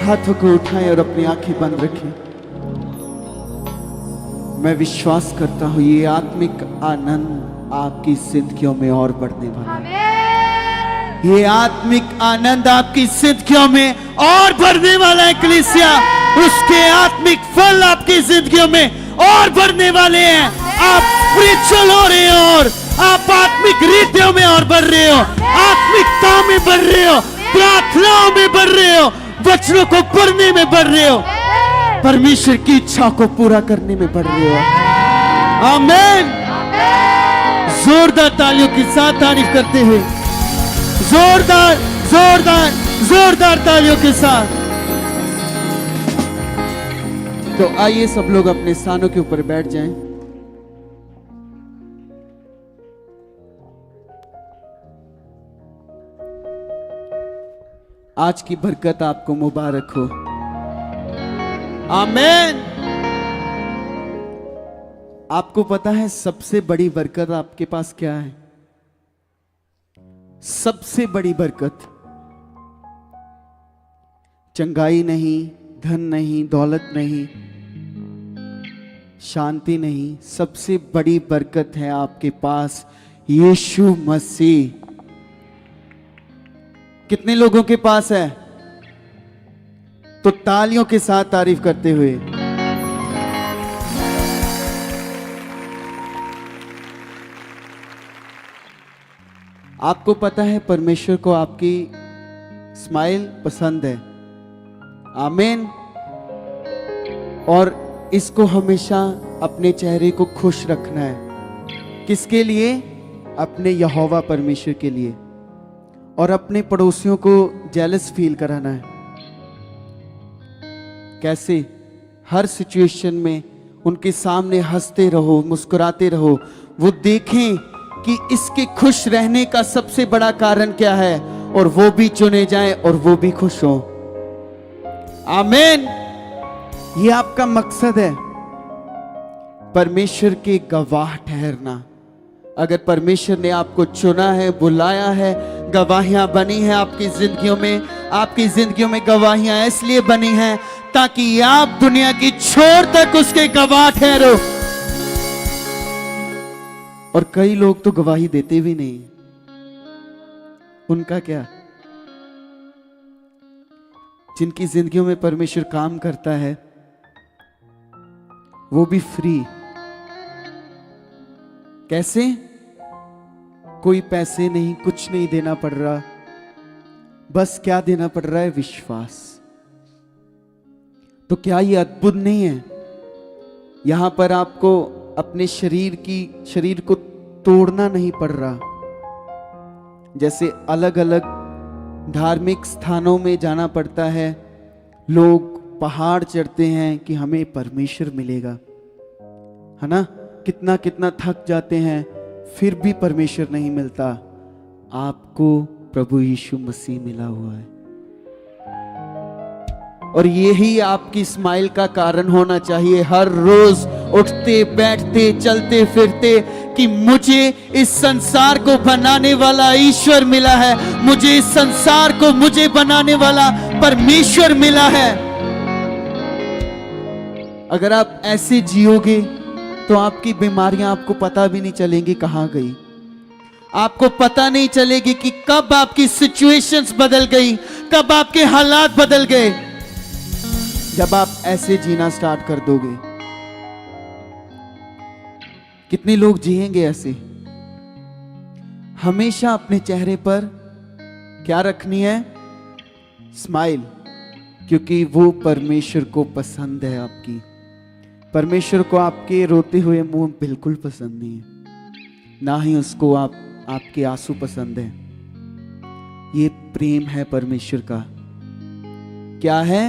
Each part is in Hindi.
हाथों को उठाएं और अपनी आंखें बंद रखें। मैं विश्वास करता हूं ये आत्मिक आनंद आपकी जिंदगियों में और बढ़ने वाला है। ये आत्मिक आनंद आपकी जिंदगियों में और बढ़ने वाला है। कलीसिया, उसके आत्मिक फल आपकी जिंदगियों में और बढ़ने वाले हैं। आप स्पिरिचुअल हो रहे हो और आप आत्मिक रीतियों में और बढ़ रहे हो, आत्मिकता में बढ़ रहे हो, प्रार्थनाओं में बढ़ रहे हो, वचनों को पढ़ने में बढ़ रहे हो, परमेश्वर की इच्छा को पूरा करने में बढ़ रहे हो। आमीन। जोरदार तालियों के साथ तारीफ करते हुए, जोरदार जोरदार जोरदार तालियों के साथ। तो आइए सब लोग अपने स्थानों के ऊपर बैठ जाएं। आज की बरकत आपको मुबारक हो। आमीन। आपको पता है सबसे बड़ी बरकत आपके पास क्या है? सबसे बड़ी बरकत चंगाई नहीं, धन नहीं, दौलत नहीं, शांति नहीं। सबसे बड़ी बरकत है आपके पास यीशु मसीह। कितने लोगों के पास है? तो तालियों के साथ तारीफ करते हुए आपको पता है परमेश्वर को आपकी स्माइल पसंद है। आमीन। और इसको हमेशा अपने चेहरे को खुश रखना है। किसके लिए? अपने यहोवा परमेश्वर के लिए। और अपने पड़ोसियों को जेलस फील कराना है। कैसे? हर सिचुएशन में उनके सामने हंसते रहो, मुस्कुराते रहो। वो देखें कि इसके खुश रहने का सबसे बड़ा कारण क्या है, और वो भी चुने जाएं और वो भी खुश हो। आमीन। ये आपका मकसद है, परमेश्वर के गवाह ठहरना। अगर परमेश्वर ने आपको चुना है, बुलाया है, गवाहियां बनी हैं आपकी जिंदगियों में। आपकी जिंदगियों में गवाहियां इसलिए बनी हैं ताकि आप दुनिया की छोर तक उसके गवाह ठहरो। और कई लोग तो गवाही देते भी नहीं। उनका क्या? जिनकी जिंदगियों में परमेश्वर काम करता है वो भी फ्री। कैसे? कोई पैसे नहीं, कुछ नहीं देना पड़ रहा। बस क्या देना पड़ रहा है? विश्वास। तो क्या ये अद्भुत नहीं है? यहां पर आपको अपने शरीर को तोड़ना नहीं पड़ रहा। जैसे अलग अलग धार्मिक स्थानों में जाना पड़ता है, लोग पहाड़ चढ़ते हैं कि हमें परमेश्वर मिलेगा, है ना? कितना कितना थक जाते हैं, फिर भी परमेश्वर नहीं मिलता। आपको प्रभु यीशु मसीह मिला हुआ है। और यही आपकी स्माइल का कारण होना चाहिए। हर रोज उठते बैठते चलते फिरते कि मुझे इस संसार को बनाने वाला ईश्वर मिला है, मुझे इस संसार को मुझे बनाने वाला परमेश्वर मिला है। अगर आप ऐसे जियोगे तो आपकी बीमारियां आपको पता भी नहीं चलेंगी कहां गई। आपको पता नहीं चलेगी कि कब आपकी सिचुएशंस बदल गई, कब आपके हालात बदल गए। जब आप ऐसे जीना स्टार्ट कर दोगे। कितने लोग जिएंगे ऐसे? हमेशा अपने चेहरे पर क्या रखनी है? स्माइल। क्योंकि वो परमेश्वर को पसंद है आपकी। परमेश्वर को आपके रोते हुए मुंह बिल्कुल पसंद नहीं है, ना ही उसको आपके आंसू पसंद है। ये प्रेम है परमेश्वर का। क्या है?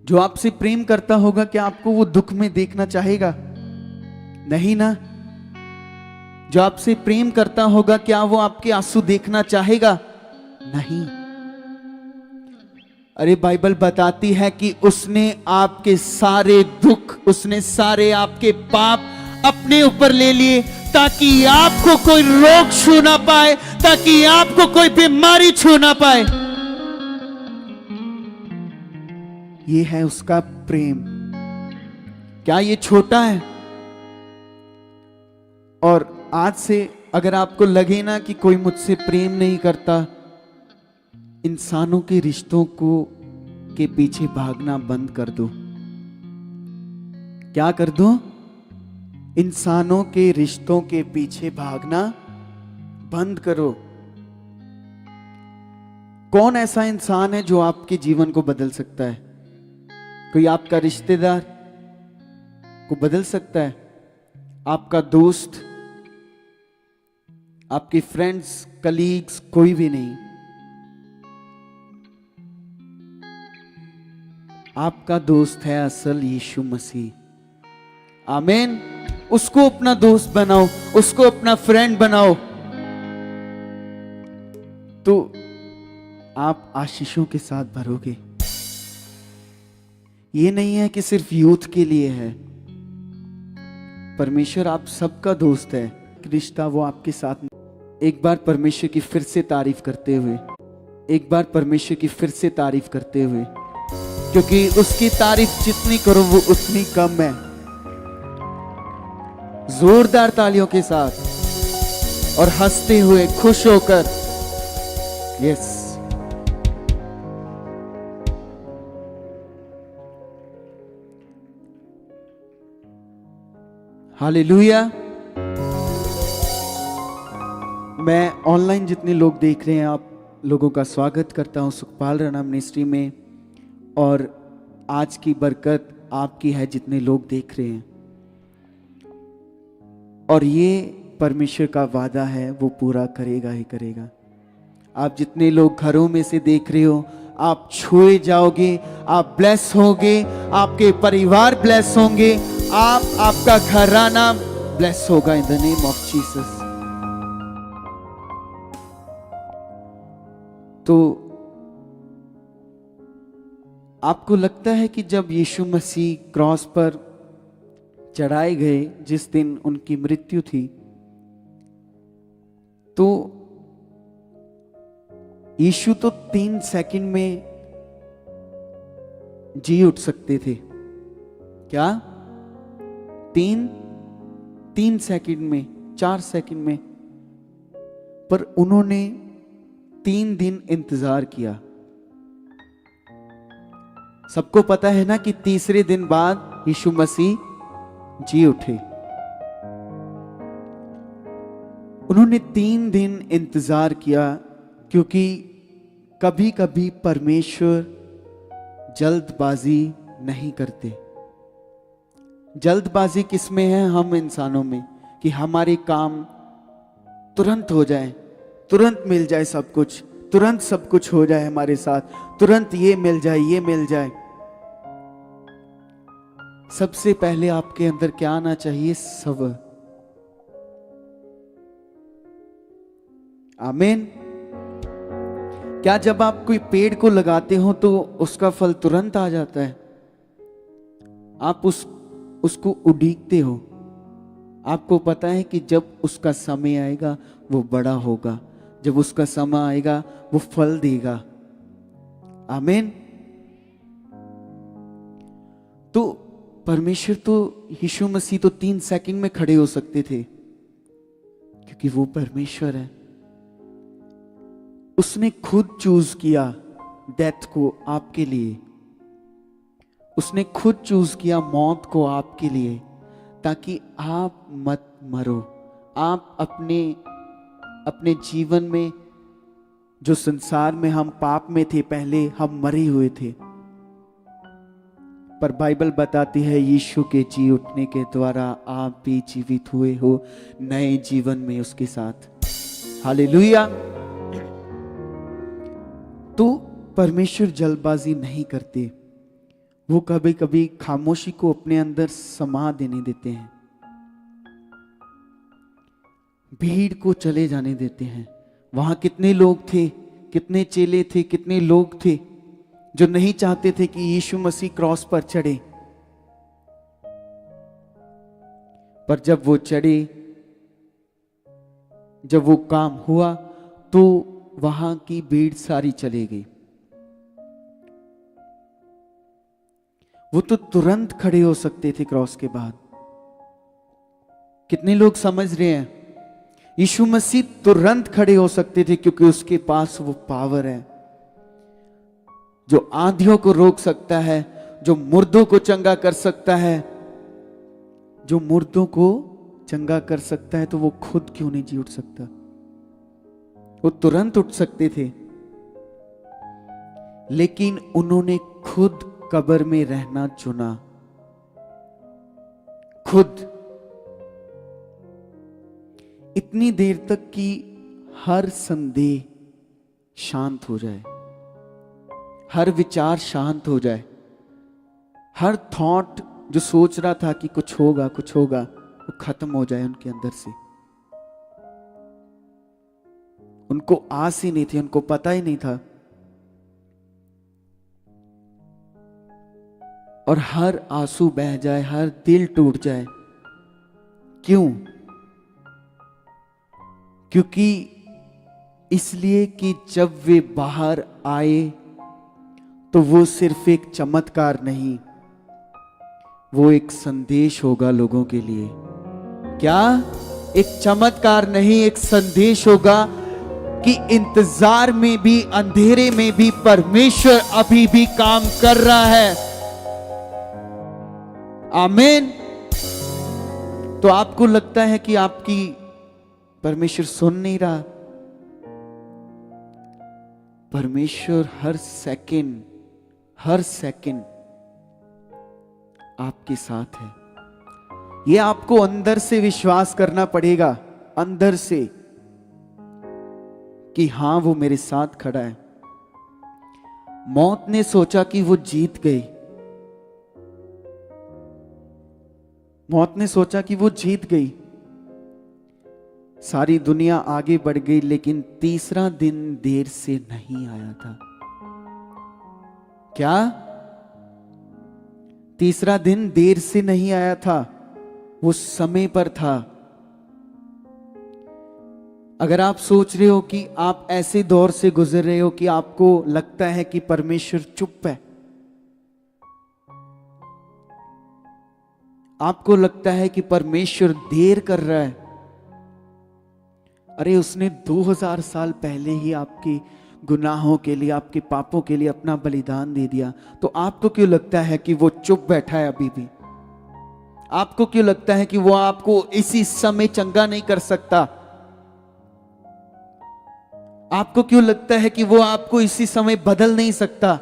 जो आपसे प्रेम करता होगा क्या आपको वो दुख में देखना चाहेगा? नहीं ना। जो आपसे प्रेम करता होगा क्या वो आपके आंसू देखना चाहेगा? नहीं। अरे बाइबल बताती है कि उसने आपके सारे दुख, उसने सारे आपके पाप अपने ऊपर ले लिए ताकि आपको कोई रोग छू ना पाए, ताकि आपको कोई बीमारी छू ना पाए। ये है उसका प्रेम। क्या ये छोटा है? और आज से अगर आपको लगे ना कि कोई मुझसे प्रेम नहीं करता, इंसानों के रिश्तों को के पीछे भागना बंद कर दो। क्या कर दो? इंसानों के रिश्तों के पीछे भागना बंद करो। कौन ऐसा इंसान है जो आपके जीवन को बदल सकता है? कोई आपका रिश्तेदार को बदल सकता है? आपका दोस्त, आपके फ्रेंड्स, कलीग्स, कोई भी नहीं। आपका दोस्त है असल यीशु मसीह। आमीन। उसको अपना दोस्त बनाओ, उसको अपना फ्रेंड बनाओ, तो आप आशीषों के साथ भरोगे। ये नहीं है कि सिर्फ यूथ के लिए है। परमेश्वर आप सबका दोस्त है। रिश्ता वो आपके साथ। एक बार परमेश्वर की फिर से तारीफ करते हुए, एक बार परमेश्वर की फिर से तारीफ करते हुए, क्योंकि उसकी तारीफ जितनी करो वो उतनी कम है। जोरदार तालियों के साथ और हंसते हुए, खुश होकर। Yes, hallelujah. मैं ऑनलाइन जितने लोग देख रहे हैं, आप लोगों का स्वागत करता हूं सुखपाल राणा मिनिस्ट्री में। और आज की बरकत आपकी है जितने लोग देख रहे हैं। और ये परमेश्वर का वादा है, वो पूरा करेगा ही करेगा। आप जितने लोग घरों में से देख रहे हो, आप छुए जाओगे, आप ब्लेस होगे, आपके परिवार ब्लेस होंगे, आपका घराना ब्लेस होगा in the name of Jesus. तो आपको लगता है कि जब यीशु मसीह क्रॉस पर चढ़ाए गए, जिस दिन उनकी मृत्यु थी, तो यीशु तो 3 सेकंड में जी उठ सकते थे। क्या? 3 सेकंड में, 4 सेकंड में। पर उन्होंने 3 दिन इंतजार किया। सबको पता है ना कि तीसरे दिन बाद यीशु मसीह जी उठे। उन्होंने 3 दिन इंतजार किया, क्योंकि कभी कभी परमेश्वर जल्दबाजी नहीं करते। जल्दबाजी किसमें है? हम इंसानों में, कि हमारे काम तुरंत हो जाए, तुरंत मिल जाए सब कुछ, तुरंत सब कुछ हो जाए हमारे साथ, तुरंत ये मिल जाए, ये मिल जाए। सबसे पहले आपके अंदर क्या आना चाहिए? सब्र। आमीन। क्या जब आप कोई पेड़ को लगाते हो तो उसका फल तुरंत आ जाता है? आप उसको उड़ीकते हो। आपको पता है कि जब उसका समय आएगा वो बड़ा होगा, जब उसका समय आएगा वो फल देगा। आमीन। तो परमेश्वर तो, यीशु मसीह तो 3 सेकंड में खड़े हो सकते थे, क्योंकि वो परमेश्वर है। उसने खुद चूज किया डेथ को आपके लिए। उसने खुद चूज किया मौत को आपके लिए, ताकि आप मत मरो। आप अपने जीवन में, जो संसार में हम पाप में थे, पहले हम मरे हुए थे, पर बाइबल बताती है यीशु के जी उठने के द्वारा आप भी जीवित हुए हो नए जीवन में उसके साथ। हालेलुया। तो परमेश्वर जल्दबाजी नहीं करते। वो कभी कभी खामोशी को अपने अंदर समा देने देते हैं, भीड़ को चले जाने देते हैं। वहां कितने लोग थे, कितने चेले थे, कितने लोग थे जो नहीं चाहते थे कि यीशु मसीह क्रॉस पर चढ़े। पर जब वो चढ़े, जब वो काम हुआ, तो वहां की भीड़ सारी चली गई। वो तो तुरंत खड़े हो सकते थे क्रॉस के बाद। कितने लोग समझ रहे हैं? यीशु मसीह तुरंत खड़े हो सकते थे क्योंकि उसके पास वो पावर है जो आंधियों को रोक सकता है, जो मुर्दों को चंगा कर सकता है। जो मुर्दों को चंगा कर सकता है तो वो खुद क्यों नहीं जी उठ सकता? वो तुरंत उठ सकते थे, लेकिन उन्होंने खुद कब्र में रहना चुना। खुद इतनी देर तक कि हर संदेह शांत हो जाए, हर विचार शांत हो जाए, हर थॉट जो सोच रहा था कि कुछ होगा कुछ होगा, वो खत्म हो जाए उनके अंदर से। उनको आस ही नहीं थी, उनको पता ही नहीं था। और हर आंसू बह जाए, हर दिल टूट जाए। क्यों? क्योंकि इसलिए कि जब वे बाहर आए तो वो सिर्फ एक चमत्कार नहीं, वो एक संदेश होगा लोगों के लिए। क्या? एक चमत्कार नहीं, एक संदेश होगा कि इंतजार में भी, अंधेरे में भी परमेश्वर अभी भी काम कर रहा है। आमीन। तो आपको लगता है कि आपकी परमेश्वर सुन नहीं रहा? परमेश्वर हर सेकंड आपके साथ है। यह आपको अंदर से विश्वास करना पड़ेगा, अंदर से, कि हां वो मेरे साथ खड़ा है। मौत ने सोचा कि वो जीत गई, मौत ने सोचा कि वो जीत गई, सारी दुनिया आगे बढ़ गई, लेकिन तीसरा दिन देर से नहीं आया था। क्या? तीसरा दिन देर से नहीं आया था, वो समय पर था। अगर आप सोच रहे हो कि आप ऐसे दौर से गुजर रहे हो कि आपको लगता है कि परमेश्वर चुप है, आपको लगता है कि परमेश्वर देर कर रहा है, अरे उसने 2000 साल पहले ही आपके गुनाहों के लिए, आपके पापों के लिए अपना बलिदान दे दिया, तो आपको क्यों लगता है कि वो चुप बैठा है अभी भी? आपको क्यों लगता है कि वो आपको इसी समय चंगा नहीं कर सकता? आपको क्यों लगता है कि वो आपको इसी समय बदल नहीं सकता?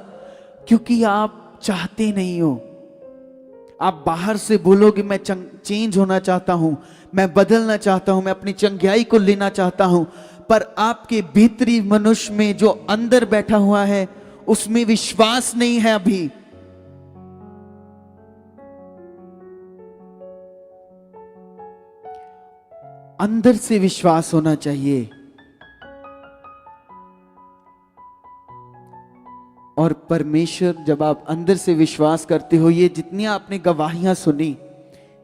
क्योंकि आप चाहते नहीं हो। आप बाहर से बोलोगे मैं चेंज होना चाहता हूं, मैं बदलना चाहता हूं, मैं अपनी चंगाई को लेना चाहता हूं, पर आपके भीतरी मनुष्य में जो अंदर बैठा हुआ है उसमें विश्वास नहीं है अभी। अंदर से विश्वास होना चाहिए। और परमेश्वर, जब आप अंदर से विश्वास करते हो, ये जितनी आपने गवाहियां सुनी,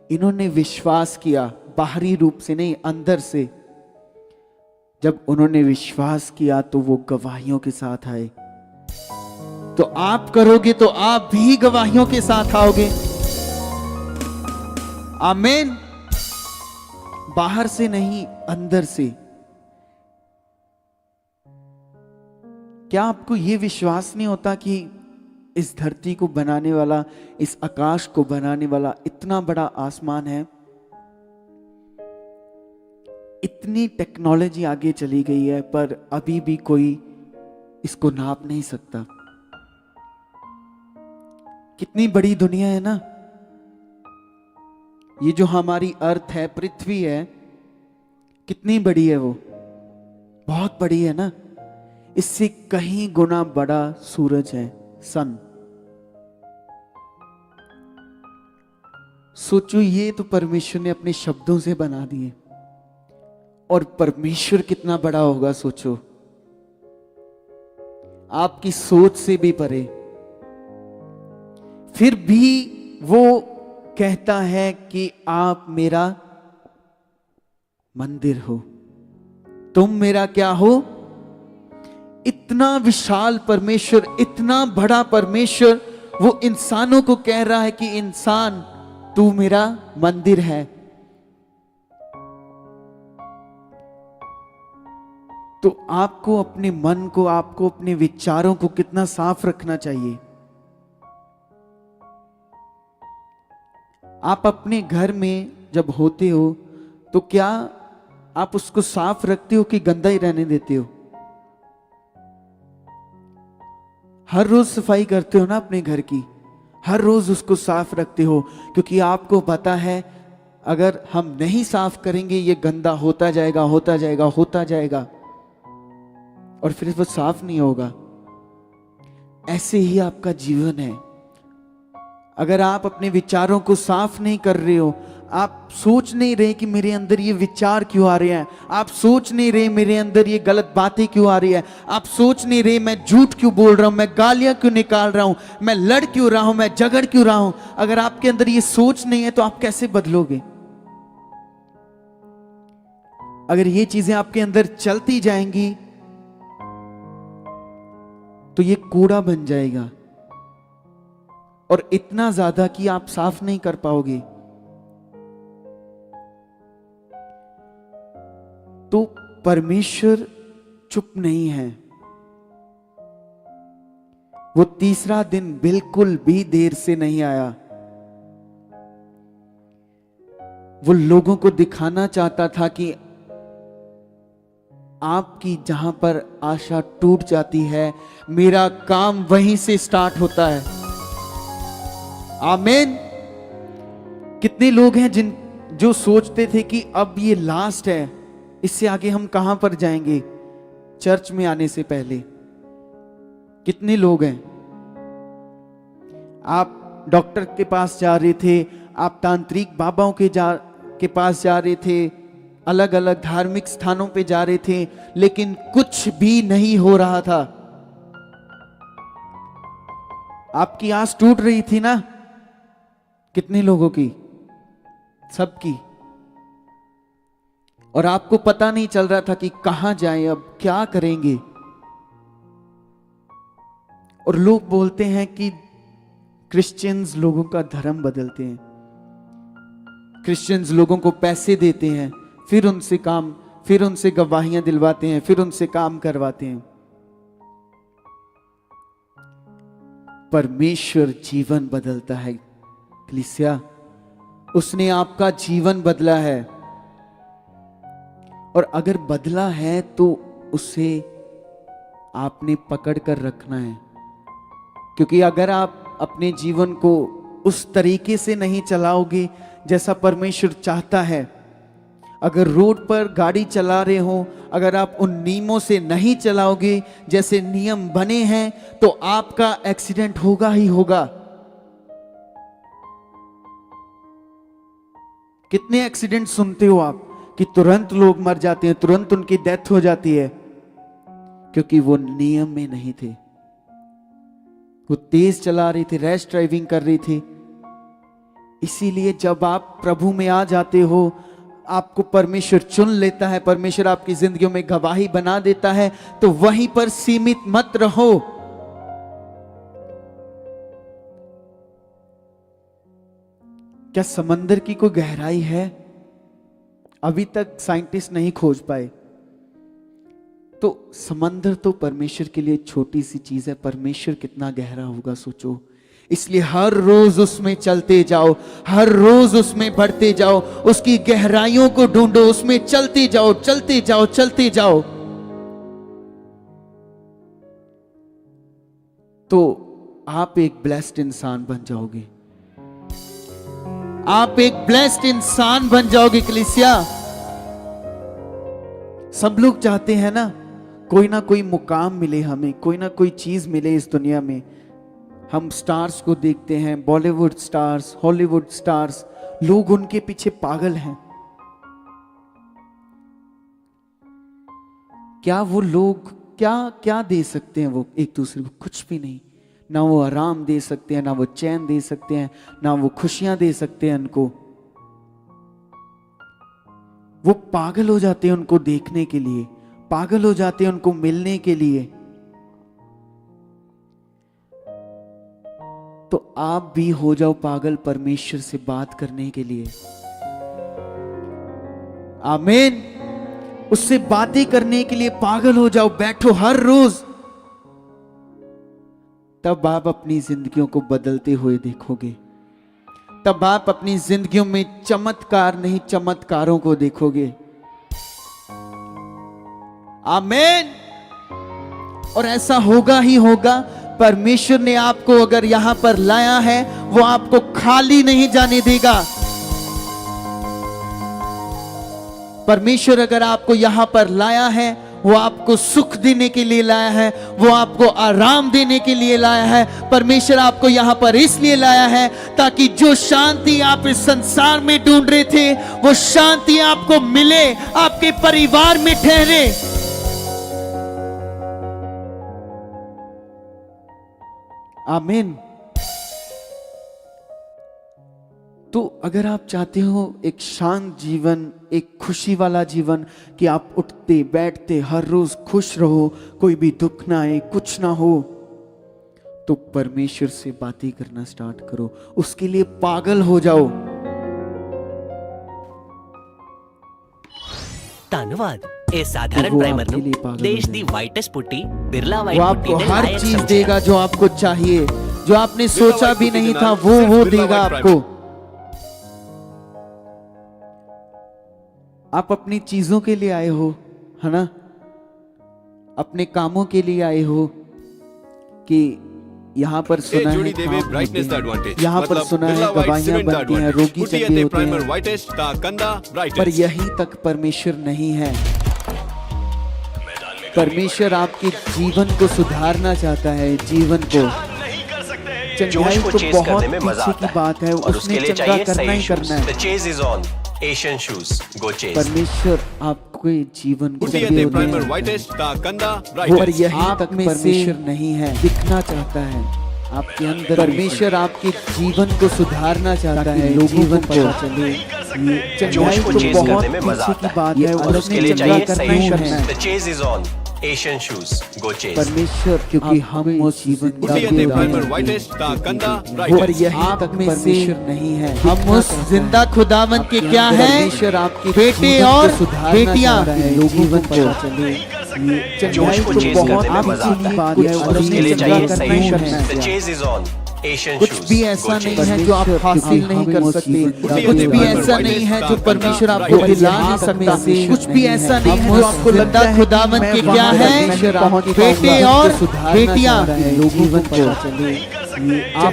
इन्होंने विश्वास किया, बाहरी रूप से नहीं, अंदर से। जब उन्होंने विश्वास किया तो वो गवाहियों के साथ आए। तो आप करोगे तो आप भी गवाहियों के साथ आओगे। आमीन। बाहर से नहीं, अंदर से। क्या आपको यह विश्वास नहीं होता कि इस धरती को बनाने वाला, इस आकाश को बनाने वाला इतना बड़ा आसमान है? इतनी टेक्नोलॉजी आगे चली गई है, पर अभी भी कोई इसको नाप नहीं सकता। कितनी बड़ी दुनिया है ना ये, जो हमारी अर्थ है, पृथ्वी है, कितनी बड़ी है वो? बहुत बड़ी है ना। इससे कहीं गुना बड़ा सूरज है, सन। सोचो, ये तो परमेश्वर ने अपने शब्दों से बना दिए, और परमेश्वर कितना बड़ा होगा सोचो, आपकी सोच से भी परे। फिर भी वो कहता है कि आप मेरा मंदिर हो, तुम मेरा क्या हो? इतना विशाल परमेश्वर, इतना बड़ा परमेश्वर, वो इंसानों को कह रहा है कि इंसान तू मेरा मंदिर है। तो आपको अपने मन को, आपको अपने विचारों को कितना साफ रखना चाहिए। आप अपने घर में जब होते हो तो क्या आप उसको साफ रखते हो कि गंदा ही रहने देते हो? हर रोज सफाई करते हो ना अपने घर की, हर रोज उसको साफ रखते हो, क्योंकि आपको पता है अगर हम नहीं साफ करेंगे ये गंदा होता जाएगा, होता जाएगा, होता जाएगा और फिर वो साफ नहीं होगा। ऐसे ही आपका जीवन है। अगर आप अपने विचारों को साफ नहीं कर रहे हो, आप सोच नहीं रहे कि मेरे अंदर ये विचार क्यों आ रहे हैं, आप सोच नहीं रहे मेरे अंदर ये गलत बातें क्यों आ रही है, आप सोच नहीं रहे मैं झूठ क्यों बोल रहा हूं, मैं गालियां क्यों निकाल रहा हूं, मैं लड़ क्यों रहा हूं, मैं झगड़ क्यों रहा हूं, अगर आपके अंदर ये सोच नहीं है तो आप कैसे बदलोगे? अगर ये चीजें आपके अंदर चलती जाएंगी तो ये कूड़ा बन जाएगा और इतना ज्यादा कि आप साफ नहीं कर पाओगे। तो परमेश्वर चुप नहीं है। वो तीसरा दिन बिल्कुल भी देर से नहीं आया। वो लोगों को दिखाना चाहता था कि आपकी जहां पर आशा टूट जाती है, मेरा काम वहीं से स्टार्ट होता है। आमीन। कितने लोग हैं जो सोचते थे कि अब ये लास्ट है, इससे आगे हम कहां पर जाएंगे चर्च में आने से पहले? कितने लोग हैं? आप डॉक्टर के पास जा रहे थे, आप तांत्रिक बाबाओं के पास जा रहे थे, अलग अलग धार्मिक स्थानों पे जा रहे थे, लेकिन कुछ भी नहीं हो रहा था। आपकी आस टूट रही थी ना? कितने लोगों की? सबकी। और आपको पता नहीं चल रहा था कि कहां जाएं, अब क्या करेंगे। और लोग बोलते हैं कि क्रिश्चियंस लोगों का धर्म बदलते हैं, क्रिश्चियंस लोगों को पैसे देते हैं, फिर उनसे गवाहियां दिलवाते हैं, फिर उनसे काम करवाते हैं। परमेश्वर जीवन बदलता है कलीसिया, उसने आपका जीवन बदला है। और अगर बदला है तो उसे आपने पकड़ कर रखना है, क्योंकि अगर आप अपने जीवन को उस तरीके से नहीं चलाओगे जैसा परमेश्वर चाहता है, अगर रोड पर गाड़ी चला रहे हो, अगर आप उन नियमों से नहीं चलाओगे जैसे नियम बने हैं, तो आपका एक्सीडेंट होगा ही होगा। कितने एक्सीडेंट सुनते हो आप कि तुरंत लोग मर जाते हैं, तुरंत उनकी डेथ हो जाती है, क्योंकि वो नियम में नहीं थे। वो तेज चला रही थी, रैश ड्राइविंग कर रही थी। इसीलिए जब आप प्रभु में आ जाते हो, आपको परमेश्वर चुन लेता है, परमेश्वर आपकी जिंदगियों में गवाही बना देता है, तो वहीं पर सीमित मत रहो। क्या समंदर की कोई गहराई है? अभी तक साइंटिस्ट नहीं खोज पाए। तो समंदर तो परमेश्वर के लिए छोटी सी चीज है, परमेश्वर कितना गहरा होगा सोचो। इसलिए हर रोज उसमें चलते जाओ, हर रोज उसमें बढ़ते जाओ, उसकी गहराइयों को ढूंढो, उसमें चलते जाओ, चलते जाओ, चलते जाओ। तो आप एक ब्लेस्ड इंसान बन जाओगे, आप एक ब्लेस्ड इंसान बन जाओगे कलीसिया। सब लोग चाहते हैं ना कोई मुकाम मिले हमें, कोई ना कोई चीज मिले इस दुनिया में। हम स्टार्स को देखते हैं, बॉलीवुड स्टार्स, हॉलीवुड स्टार्स, लोग उनके पीछे पागल हैं। क्या वो लोग क्या क्या दे सकते हैं वो एक दूसरे को? कुछ भी नहीं। ना वो आराम दे सकते हैं, ना वो चैन दे सकते हैं, ना वो खुशियां दे सकते हैं उनको। वो पागल हो जाते हैं उनको देखने के लिए, पागल हो जाते हैं उनको मिलने के लिए। तो आप भी हो जाओ पागल परमेश्वर से बात करने के लिए। आमीन। उससे बातें करने के लिए पागल हो जाओ, बैठो हर रोज। तब आप अपनी जिंदगियों को बदलते हुए देखोगे। तब आप अपनी जिंदगियों में चमत्कार नहीं, चमत्कारों को देखोगे। आमीन। और ऐसा होगा ही होगा। परमेश्वर ने आपको अगर यहां पर लाया है, वो आपको खाली नहीं जाने देगा। परमेश्वर अगर आपको यहां पर लाया है, वो आपको सुख देने के लिए लाया है, वो आपको आराम देने के लिए लाया है। परमेश्वर आपको यहां पर इसलिए लाया है ताकि जो शांति आप इस संसार में ढूंढ रहे थे, वो शांति आपको मिले, आपके परिवार में ठहरे। आमीन। तो अगर आप चाहते हो एक शांत जीवन, एक खुशी वाला जीवन, कि आप उठते बैठते हर रोज खुश रहो, कोई भी दुख ना आए, कुछ ना हो, तो परमेश्वर से बातें करना स्टार्ट करो। उसके लिए पागल हो जाओ। धन्यवाद। ਇਹ ਸਾਧਾਰਨ ਪ੍ਰਾਈਮਰ ਨੂੰ ਦੇਸ਼ ਦੀ ਵਾਈਟੈਸਟ ਪੁੱਟੀ बिरला वो वाइट आपको पुट्टी ने हर लायक चीज समझा। देगा जो आपको चाहिए, जो आपने सोचा भी नहीं था, वो देगा आपको। आप अपनी चीजों के लिए आए हो, है ना, अपने कामों के लिए आए हो, कि यहाँ पर सुना है काम होते हैं, यहाँ पर सुना है गवाहियां बनती हैं, रोगी चंगे होते हैं, पर यहीं तक परमेश्वर नहीं है। परमेश्वर आपके जीवन को सुधारना चाहता है, जीवन को। चंगाई तो बहुत पीछे की बात है, उसने चंगा करना ही करना है। Asian shoes, go chase. परमेश्वर आपके जीवन को पर यहीं तक परमेश्वर नहीं है, दिखना चाहता है आपके अंदर। परमेश्वर आपके जीवन को सुधारना चाहता है, जीवन को चले। चंगाई तो बहुत पीछे की बात है, उसने चंगा करना ही करना है। The chase is on. Asian shoes, go chase. परमेश्वर, क्योंकि हम उस जीवन का पर यहीं तक परमेश्वर नहीं है। हम उस जिंदा खुदावंत के क्या है? परमेश्वर आपके बेटे और बेटियां जीवन को चले। जोश को चेस करने में मजा आता है और उसके लिए चाहिए सही shoes. The chase is on. कुछ भी ऐसा नहीं है जो आप हासिल नहीं कर सकते, कुछ भी ऐसा नहीं है जो परमेश्वर आपको दिला नहीं सकता, कुछ भी ऐसा नहीं है जो आपको लगता है खुदावंत के क्या है, बेटे और बेटियां जीवन को चले। आप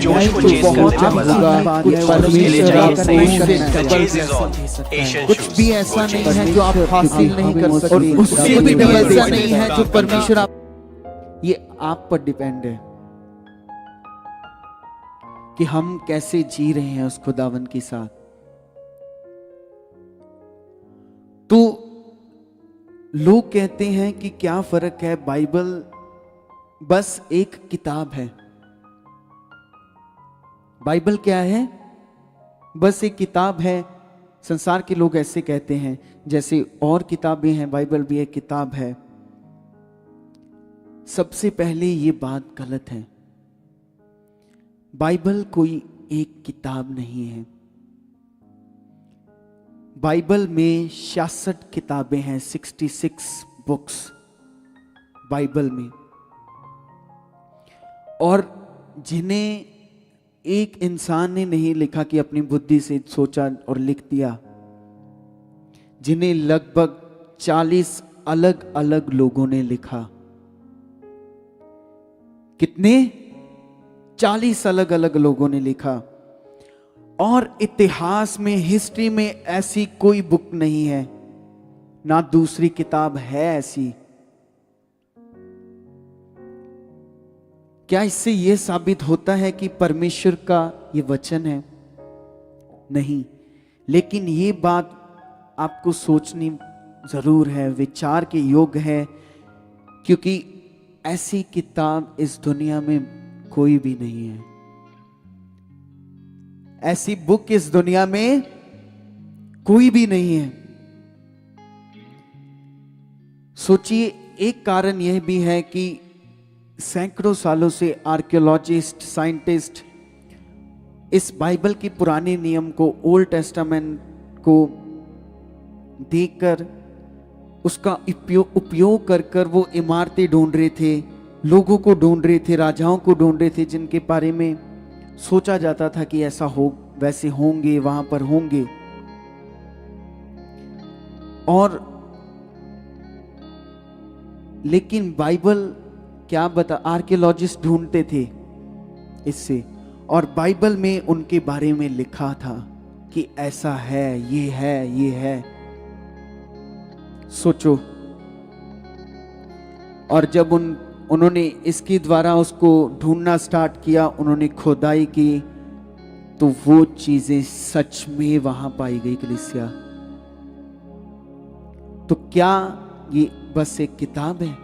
कुछ भी ऐसा नहीं है जो आप हासिल नहीं कर सकते, कुछ भी ऐसा नहीं है जो परमेश्वर आप, ये आप पर डिपेंड है कि हम कैसे जी रहे हैं उस खुदावन के साथ। तो लोग कहते हैं कि क्या फर्क है, बाइबल बस एक किताब है। बाइबल क्या है? बस एक किताब है। संसार के लोग ऐसे कहते हैं, जैसे और किताबें हैं, बाइबल भी एक किताब है। सबसे पहले ये बात गलत है। बाइबल कोई एक किताब नहीं है। बाइबल में 66 किताबें हैं, 66 बुक्स बाइबल में, और जिन्हें एक इंसान ने नहीं लिखा कि अपनी बुद्धि से सोचा और लिख दिया, जिन्हें लगभग 40 अलग अलग लोगों ने लिखा। कितने? 40 अलग अलग लोगों ने लिखा। और इतिहास में, हिस्ट्री में ऐसी कोई बुक नहीं है, ना दूसरी किताब है ऐसी। क्या इससे यह साबित होता है कि परमेश्वर का ये वचन है? नहीं, लेकिन ये बात आपको सोचनी जरूर है, विचार के योग्य है, क्योंकि ऐसी किताब इस दुनिया में कोई भी नहीं है। ऐसी बुक इस दुनिया में कोई भी नहीं है। सोचिए, एक कारण यह भी है कि सैकड़ों सालों से आर्कियोलॉजिस्ट, साइंटिस्ट इस बाइबल के पुराने नियम को, ओल्ड टेस्टामेंट को देखकर उसका उपयोग कर कर वो इमारतें ढूंढ रहे थे, लोगों को ढूंढ रहे थे, राजाओं को ढूंढ रहे थे जिनके बारे में सोचा जाता था कि ऐसा हो, वैसे होंगे, वहां पर होंगे। और लेकिन बाइबल क्या बता, आर्कियोलॉजिस्ट ढूंढते थे इससे, और बाइबल में उनके बारे में लिखा था कि ऐसा है, ये है, ये है। सोचो, और जब उन्होंने इसके द्वारा उसको ढूंढना स्टार्ट किया, उन्होंने खुदाई की, तो वो चीजें सच में वहां पाई गई कलीसिया। तो क्या ये बस एक किताब है?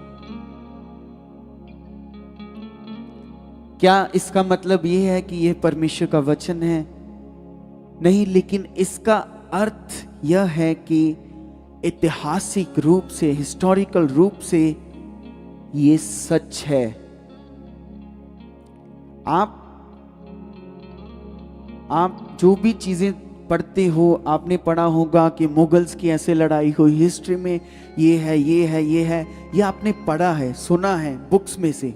क्या इसका मतलब यह है कि यह परमेश्वर का वचन है? नहीं, लेकिन इसका अर्थ यह है कि ऐतिहासिक रूप से, हिस्टोरिकल रूप से ये सच है। आप जो भी चीजें पढ़ते हो, आपने पढ़ा होगा कि मुगल्स की ऐसे लड़ाई हुई, हिस्ट्री में ये है, ये है, ये है, ये आपने पढ़ा है, सुना है बुक्स में से।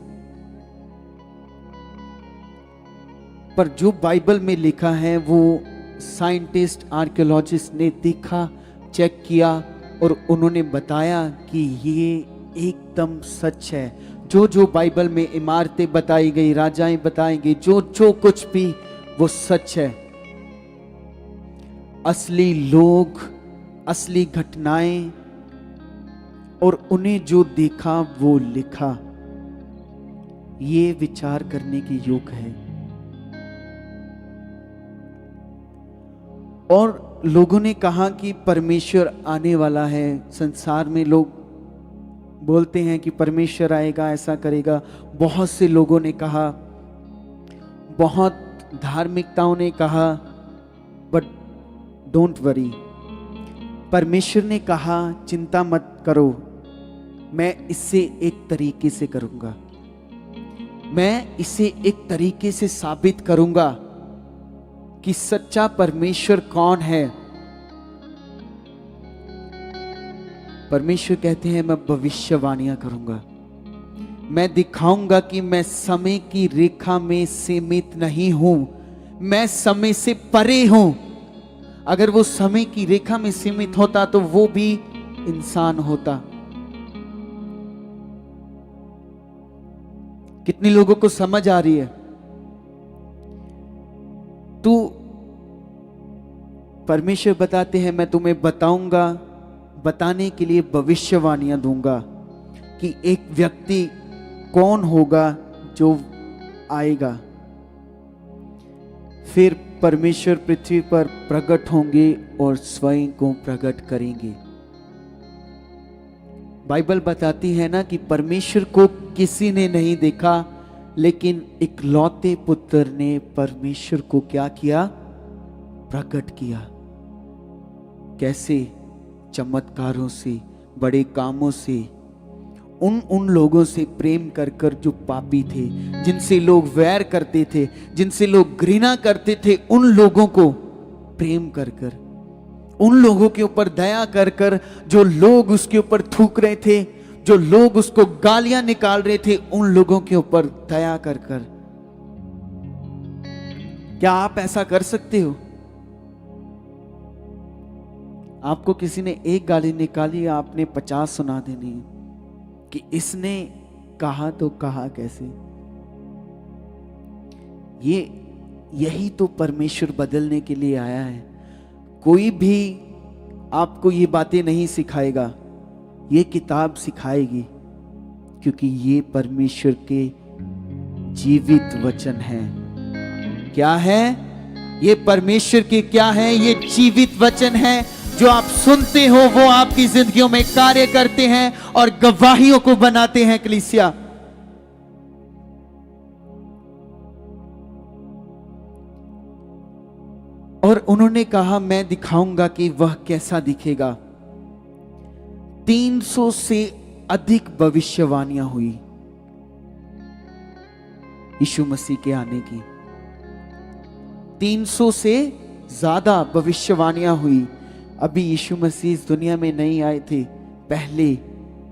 पर जो बाइबल में लिखा है वो साइंटिस्ट, आर्कियोलॉजिस्ट ने देखा, चेक किया, और उन्होंने बताया कि ये एकदम सच है। जो जो बाइबल में इमारतें बताई गई, राजाएं बताई गई, जो जो कुछ भी, वो सच है। असली लोग, असली घटनाएं, और उन्हें जो देखा वो लिखा। ये विचार करने के योग है। और लोगों ने कहा कि परमेश्वर आने वाला है। संसार में लोग बोलते हैं कि परमेश्वर आएगा, ऐसा करेगा। बहुत से लोगों ने कहा, बहुत धार्मिकताओं ने कहा, बट डोंट वरी, परमेश्वर ने कहा चिंता मत करो, मैं इसे एक तरीके से करूंगा, मैं इसे एक तरीके से साबित करूंगा कि सच्चा परमेश्वर कौन है। परमेश्वर कहते हैं मैं भविष्यवाणियां करूंगा, मैं दिखाऊंगा कि मैं समय की रेखा में सीमित नहीं हूं, मैं समय से परे हूं। अगर वो समय की रेखा में सीमित होता तो वो भी इंसान होता। कितने लोगों को समझ आ रही है? तो परमेश्वर बताते हैं मैं तुम्हें बताऊंगा, बताने के लिए भविष्यवाणियां दूंगा कि एक व्यक्ति कौन होगा जो आएगा। फिर परमेश्वर पृथ्वी पर प्रकट होंगे और स्वयं को प्रकट करेंगे। बाइबल बताती है ना कि परमेश्वर को किसी ने नहीं देखा, लेकिन इकलौते पुत्र ने परमेश्वर को क्या किया? प्रकट किया। कैसे? चमत्कारों से, बड़े कामों से, उन लोगों से प्रेम कर कर जो पापी थे, जिनसे लोग वैर करते थे, जिनसे लोग घृणा करते थे, उन लोगों को प्रेम कर कर, उन लोगों के ऊपर दया कर कर, जो लोग उसके ऊपर थूक रहे थे, जो लोग उसको गालियां निकाल रहे थे, उन लोगों के ऊपर दया कर कर। क्या आप ऐसा कर सकते हो? आपको किसी ने एक गाली निकाली, आपने 50 सुना देनी कि इसने कहा तो कहा कैसे। यही तो परमेश्वर बदलने के लिए आया है। कोई भी आपको ये बातें नहीं सिखाएगा, ये किताब सिखाएगी, क्योंकि ये परमेश्वर के जीवित वचन हैं। क्या है ये? परमेश्वर के क्या है? ये जीवित वचन है जो आप सुनते हो, वो आपकी जिंदगियों में कार्य करते हैं और गवाहियों को बनाते हैं कलीसिया। और उन्होंने कहा मैं दिखाऊंगा कि वह कैसा दिखेगा। 300 से अधिक भविष्यवाणियां हुई यीशु मसीह के आने की। 300 से ज्यादा भविष्यवाणियां हुई। अभी यीशु मसीह इस दुनिया में नहीं आए थे पहले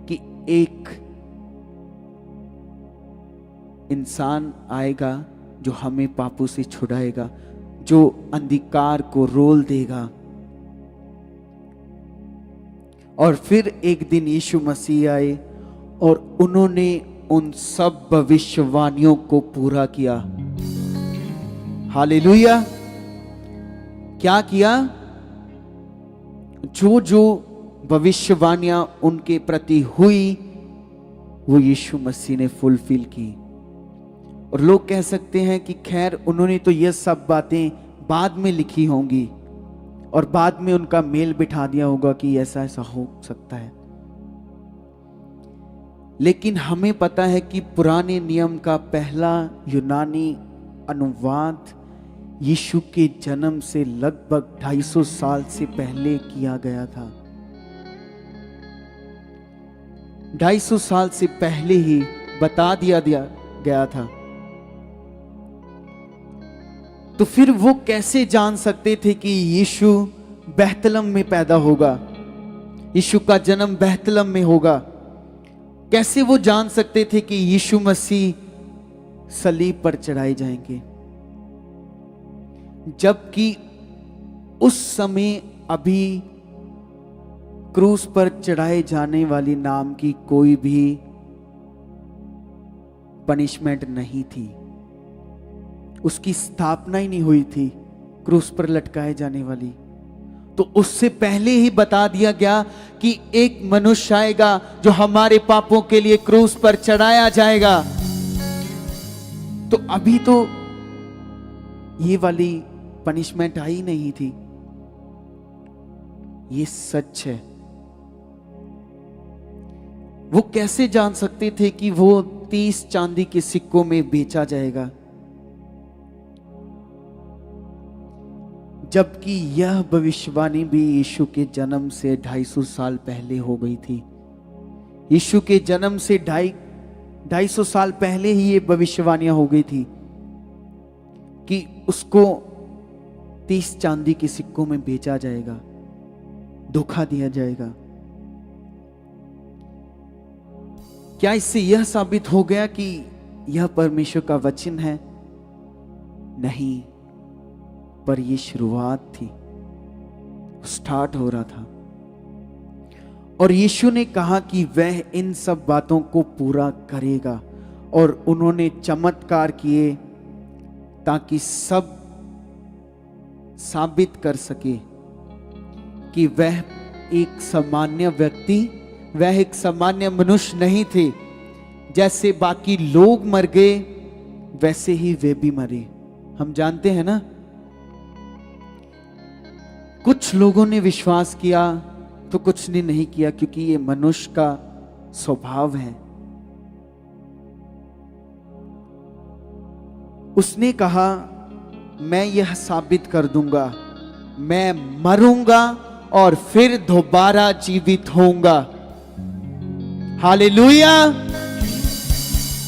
कि एक इंसान आएगा जो हमें पापों से छुड़ाएगा, जो अंधकार को रोल देगा। और फिर एक दिन यीशु मसीह आए और उन्होंने उन सब भविष्यवाणियों को पूरा किया। हालेलुया। क्या किया? जो जो भविष्यवाणियां उनके प्रति हुई वो यीशु मसीह ने फुलफिल की। और लोग कह सकते हैं कि खैर उन्होंने तो ये सब बातें बाद में लिखी होंगी और बाद में उनका मेल बिठा दिया होगा कि ऐसा ऐसा हो सकता है। लेकिन हमें पता है कि पुराने नियम का पहला यूनानी अनुवाद यीशु के जन्म से लगभग 250 साल से पहले किया गया था। 250 साल से पहले ही बता दिया गया था। तो फिर वो कैसे जान सकते थे कि यीशु बैतलहम में पैदा होगा, यीशु का जन्म बैतलहम में होगा? कैसे वो जान सकते थे कि यीशु मसीह सलीब पर चढ़ाए जाएंगे, जबकि उस समय अभी क्रूस पर चढ़ाए जाने वाली नाम की कोई भी पनिशमेंट नहीं थी, उसकी स्थापना ही नहीं हुई थी क्रूस पर लटकाए जाने वाली। तो उससे पहले ही बता दिया गया कि एक मनुष्य आएगा जो हमारे पापों के लिए क्रूस पर चढ़ाया जाएगा। तो अभी तो ये वाली पनिशमेंट आई नहीं थी। ये सच है। वो कैसे जान सकते थे कि वो 30 चांदी के सिक्कों में बेचा जाएगा, जबकि यह भविष्यवाणी भी यीशु के जन्म से 250 साल पहले हो गई थी। यीशु के जन्म से 250 साल पहले ही ये भविष्यवाणियां हो गई थी कि उसको 30 चांदी के सिक्कों में बेचा जाएगा, धोखा दिया जाएगा। क्या इससे यह साबित हो गया कि यह परमेश्वर का वचन है? नहीं, पर यह शुरुआत थी, स्टार्ट हो रहा था। और यीशु ने कहा कि वह इन सब बातों को पूरा करेगा, और उन्होंने चमत्कार किए ताकि सब साबित कर सके कि वह एक सामान्य व्यक्ति, वह एक सामान्य मनुष्य नहीं थे। जैसे बाकी लोग मर गए वैसे ही वे भी मरे। हम जानते हैं ना, कुछ लोगों ने विश्वास किया तो कुछ ने नहीं किया, क्योंकि ये मनुष्य का स्वभाव है। उसने कहा मैं यह साबित कर दूंगा, मैं मरूंगा और फिर दोबारा जीवित होऊंगा। हालेलुया।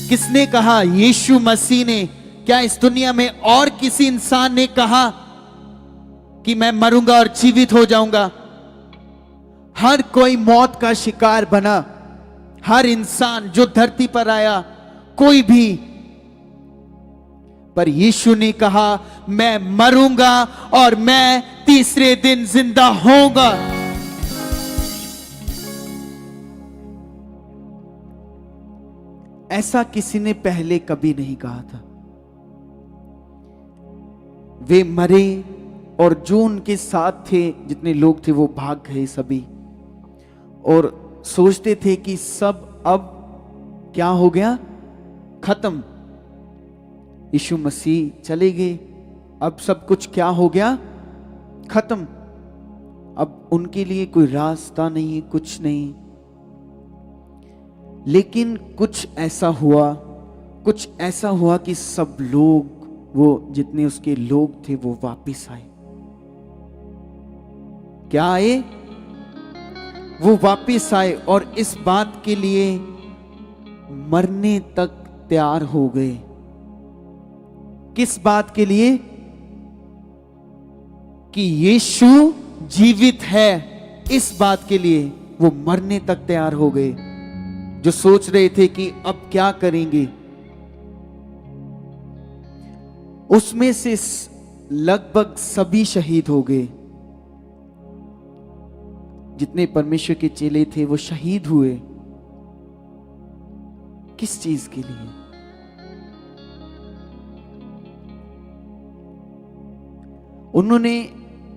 किसने कहा? यीशु मसीह ने। क्या इस दुनिया में और किसी इंसान ने कहा कि मैं मरूंगा और जीवित हो जाऊंगा? हर कोई मौत का शिकार बना, हर इंसान जो धरती पर आया, कोई भी। पर यीशु ने कहा मैं मरूंगा और मैं तीसरे दिन जिंदा होऊंगा। ऐसा किसी ने पहले कभी नहीं कहा था। वे मरे और जो उनके साथ थे, जितने लोग थे, वो भाग गए सभी, और सोचते थे कि सब अब क्या हो गया, खत्म। यीशु मसीह चले गए, अब सब कुछ क्या हो गया, खत्म। अब उनके लिए कोई रास्ता नहीं, कुछ नहीं। लेकिन कुछ ऐसा हुआ कि सब लोग, वो जितने उसके लोग थे, वो वापस आए। क्या आए? वो वापस आए और इस बात के लिए मरने तक तैयार हो गए। किस बात के लिए? कि यीशु जीवित है, इस बात के लिए वो मरने तक तैयार हो गए। जो सोच रहे थे कि अब क्या करेंगे, उसमें से लगभग सभी शहीद हो गए। जितने परमेश्वर के चेले थे वो शहीद हुए। किस चीज के लिए? उन्होंने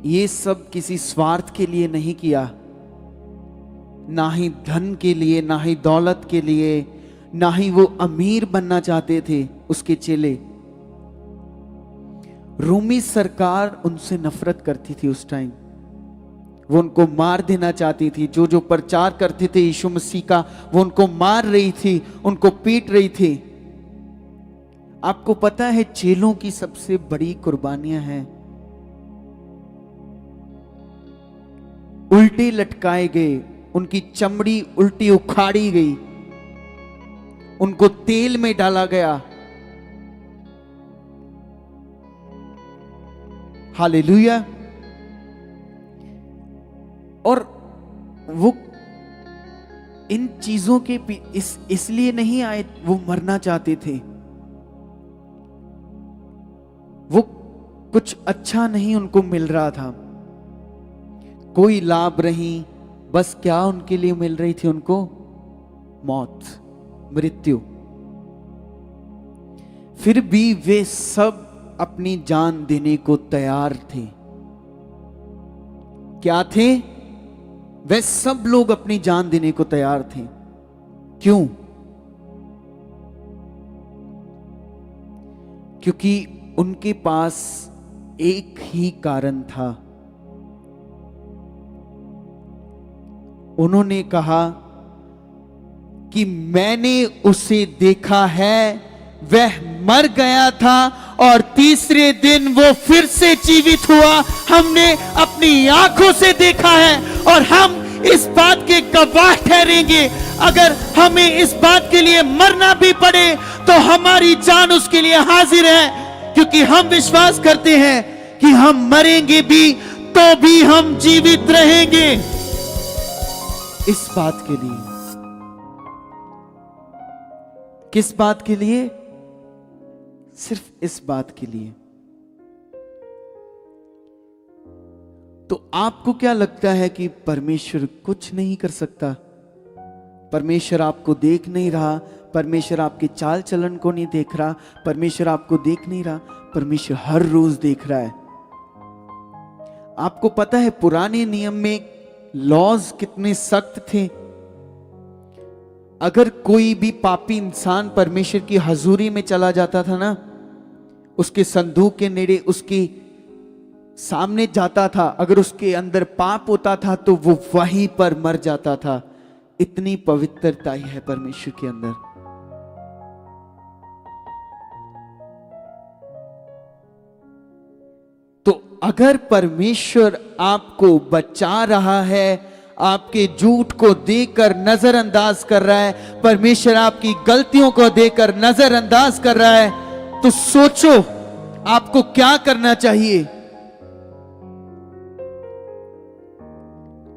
ये सब किसी स्वार्थ के लिए नहीं किया, ना ही धन के लिए, ना ही दौलत के लिए, ना ही वो अमीर बनना चाहते थे उसके चेले। रोमी सरकार उनसे नफरत करती थी उस टाइम। वो उनको मार देना चाहती थी। जो जो प्रचार करते थे यीशु मसीह का, वो उनको मार रही थी, उनको पीट रही थी। आपको पता है चेलों की सबसे बड़ी कुर्बानियां हैं, उल्टे लटकाए गए, उनकी चमड़ी उल्टी उखाड़ी गई, उनको तेल में डाला गया। हालेलुया। और वो इन चीजों के इसलिए नहीं आए, वो मरना चाहते थे। वो कुछ अच्छा नहीं उनको मिल रहा था, कोई लाभ नहीं। बस क्या उनके लिए मिल रही थी? उनको मौत, मृत्यु। फिर भी वे सब अपनी जान देने को तैयार थे। क्या थे? वे सब लोग अपनी जान देने को तैयार थे। क्यों? क्योंकि उनके पास एक ही कारण था। उन्होंने कहा कि मैंने उसे देखा है, वह मर गया था और तीसरे दिन वो फिर से जीवित हुआ। हमने अपनी आंखों से देखा है और हम इस बात के गवाह ठहरेंगे। अगर हमें इस बात के लिए मरना भी पड़े तो हमारी जान उसके लिए हाजिर है, क्योंकि हम विश्वास करते हैं कि हम मरेंगे भी तो भी हम जीवित रहेंगे। इस बात के लिए। किस बात के लिए? सिर्फ इस बात के लिए। तो आपको क्या लगता है कि परमेश्वर कुछ नहीं कर सकता? परमेश्वर आपको देख नहीं रहा? परमेश्वर आपके चाल चलन को नहीं देख रहा? परमेश्वर आपको देख नहीं रहा? परमेश्वर हर रोज देख रहा है। आपको पता है पुराने नियम में लॉज कितने सख्त थे। अगर कोई भी पापी इंसान परमेश्वर की हजूरी में चला जाता था ना, उसके संदूक के नेड़े, उसके सामने जाता था, अगर उसके अंदर पाप होता था तो वो वहीं पर मर जाता था। इतनी पवित्रता है परमेश्वर के अंदर। तो अगर परमेश्वर आपको बचा रहा है, आपके झूठ को देखकर नजरअंदाज कर रहा है, परमेश्वर आपकी गलतियों को देखकर नजरअंदाज कर रहा है, तो सोचो आपको क्या करना चाहिए।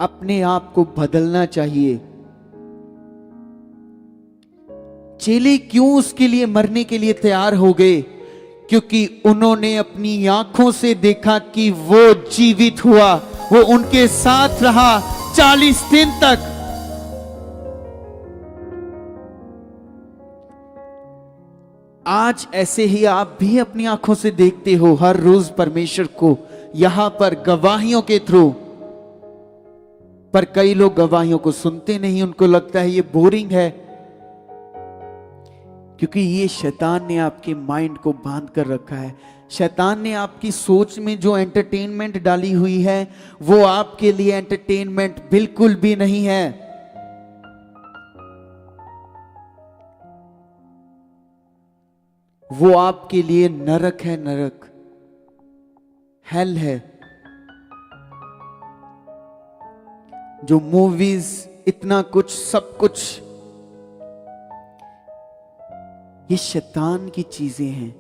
अपने आप को बदलना चाहिए। चेले क्यों उसके लिए मरने के लिए तैयार हो गए? क्योंकि उन्होंने अपनी आंखों से देखा कि वो जीवित हुआ, वो उनके साथ रहा 40 दिन तक। आज ऐसे ही आप भी अपनी आंखों से देखते हो हर रोज परमेश्वर को, यहां पर गवाहियों के थ्रू। पर कई लोग गवाहियों को सुनते नहीं, उनको लगता है ये बोरिंग है, क्योंकि ये शैतान ने आपके माइंड को बांध कर रखा है। शैतान ने आपकी सोच में जो एंटरटेनमेंट डाली हुई है वो आपके लिए एंटरटेनमेंट बिल्कुल भी नहीं है। वो आपके लिए नरक है, नरक, हेल है। जो मूवीज, इतना कुछ, सब कुछ, ये शैतान की चीजें हैं।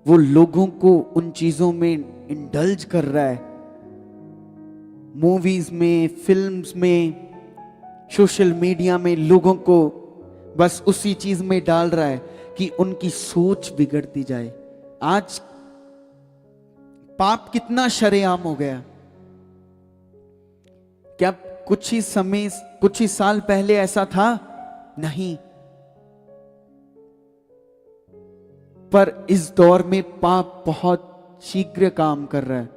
वो लोगों को उन चीजों में इंडल्ज कर रहा है। मूवीज में, फिल्म्स में, सोशल मीडिया में लोगों को बस उसी चीज में डाल रहा है कि उनकी सोच बिगड़ती जाए। आज पाप कितना शरेआम हो गया। क्या कुछ ही साल पहले ऐसा था? नहीं। पर इस दौर में पाप बहुत शीघ्र काम कर रहा है।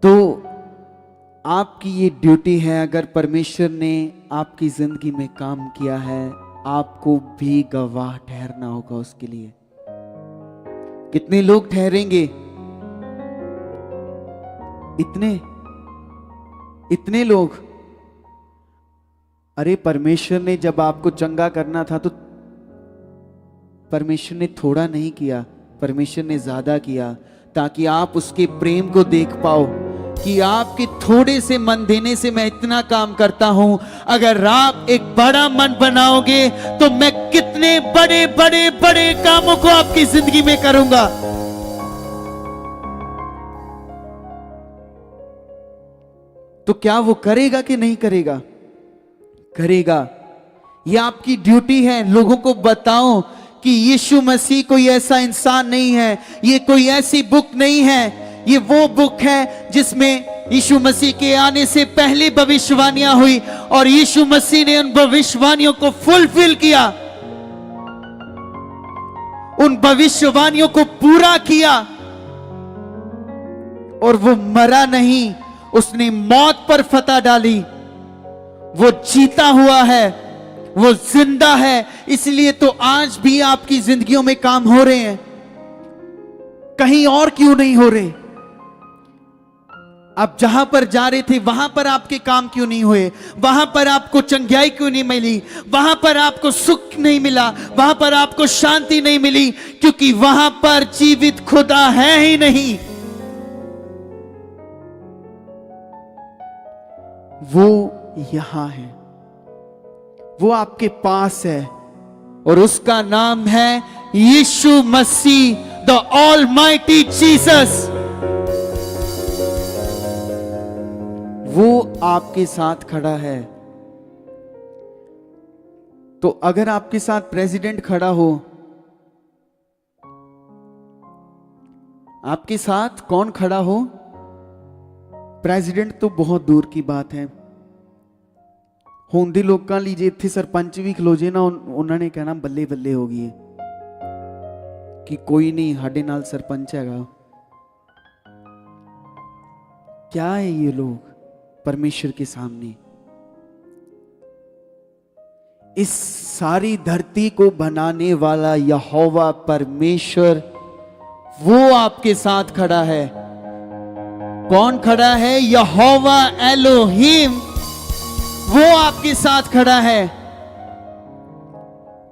तो आपकी ये ड्यूटी है, अगर परमेश्वर ने आपकी जिंदगी में काम किया है, आपको भी गवाह ठहरना होगा उसके लिए। कितने लोग ठहरेंगे? इतने लोग। अरे परमेश्वर ने जब आपको चंगा करना था तो परमेश्वर ने थोड़ा नहीं किया, परमेश्वर ने ज्यादा किया, ताकि आप उसके प्रेम को देख पाओ कि आपके थोड़े से मन देने से मैं इतना काम करता हूं। अगर आप एक बड़ा मन बनाओगे तो मैं कितने बड़े बड़े बड़े कामों को आपकी जिंदगी में करूंगा। तो क्या वो करेगा कि नहीं करेगा? करेगा। ये आपकी ड्यूटी है, लोगों को बताओ कि यीशु मसीह कोई ऐसा इंसान नहीं है, ये कोई ऐसी बुक नहीं है, ये वो बुक है जिसमें यीशु मसीह के आने से पहले भविष्यवाणियां हुई और यीशु मसीह ने उन भविष्यवाणियों को फुलफिल किया, उन भविष्यवाणियों को पूरा किया। और वो मरा नहीं, उसने मौत पर फतह डाली। वो जीता हुआ है, वो जिंदा है। इसलिए तो आज भी आपकी जिंदगियों में काम हो रहे हैं, कहीं और क्यों नहीं हो रहे? आप जहां पर जा रहे थे वहां पर आपके काम क्यों नहीं हुए? वहां पर आपको चंगाई क्यों नहीं मिली? वहां पर आपको सुख नहीं मिला? वहां पर आपको शांति नहीं मिली? क्योंकि वहां पर जीवित खुदा है ही नहीं। वो यहां है, वो आपके पास है और उसका नाम है यीशु मसीह, द ऑलमाइटी जीसस। वो आपके साथ खड़ा है। तो अगर आपके साथ प्रेसिडेंट खड़ा हो, आपके साथ कौन खड़ा हो? प्रेसिडेंट तो बहुत दूर की बात है। होंदे लोकां ਲਈ ਜੇ ਇੱਥੇ ਸਰਪੰਚ ਵੀ ਖਲੋ ਜੇ ਨਾ, ਉਹਨਾਂ ਨੇ ਕਹਿਣਾ ਬੱਲੇ ਬੱਲੇ ਹੋ ਗਈ ਕਿ ਕੋਈ ਨਹੀਂ ਸਾਡੇ ਨਾਲ ਸਰਪੰਚ ਹੈਗਾ। क्या है ये लोग परमेश्वर के सामने? इस सारी धरती को बनाने वाला यहोवा परमेश्वर, वो आपके साथ खड़ा है। कौन खड़ा है? यहोवा एलोहिम, वो आपके साथ खड़ा है।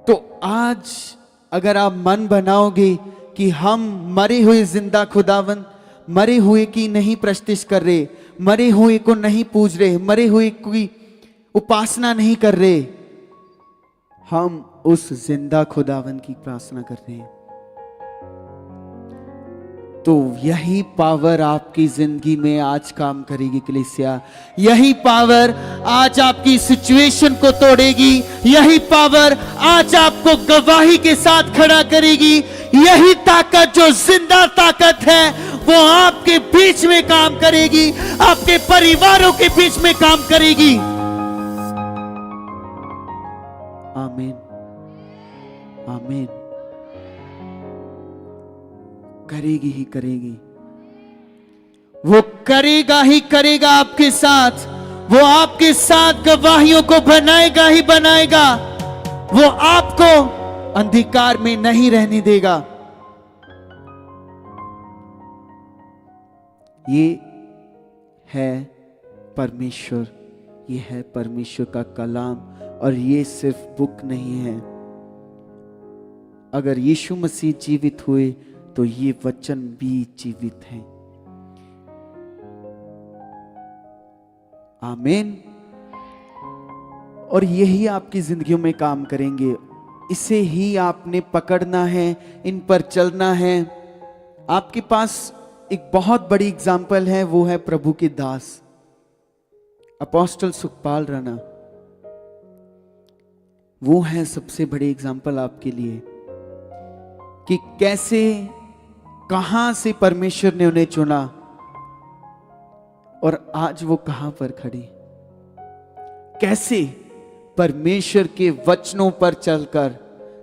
तो आज अगर आप मन बनाओगे कि हम मरे हुए जिंदा खुदावन, मरे हुए की नहीं प्रस्तिश कर रहे, मरे हुए को नहीं पूज रहे, मरे हुए की उपासना नहीं कर रहे, हम उस जिंदा खुदावन की प्रार्थना कर रहे हैं। तो यही पावर आपकी जिंदगी में आज काम करेगी कलीसिया। यही पावर आज आपकी सिचुएशन को तोड़ेगी। यही पावर आज आपको गवाही के साथ खड़ा करेगी। यही ताकत जो जिंदा ताकत है वो आपके बीच में काम करेगी, आपके परिवारों के बीच में काम करेगी। आमीन, आमीन। करेगी ही करेगी, वो करेगा ही करेगा आपके साथ। वो आपके साथ गवाहियों को बनाएगा ही बनाएगा। वो आपको अंधकार में नहीं रहने देगा। ये है परमेश्वर, ये है परमेश्वर का कलाम। और ये सिर्फ बुक नहीं है। अगर यीशु मसीह जीवित हुए तो ये वचन भी जीवित हैं। आमीन। और यही आपकी जिंदगियों में काम करेंगे। इसे ही आपने पकड़ना है, इन पर चलना है। आपके पास एक बहुत बड़ी एग्जाम्पल है, वो है प्रभु के दास अपोस्टल सुखपाल राणा। वो है सबसे बड़ी एग्जाम्पल आपके लिए कि कैसे, कहां से परमेश्वर ने उन्हें चुना और आज वो कहां पर खड़ी। कैसे परमेश्वर के वचनों पर चलकर,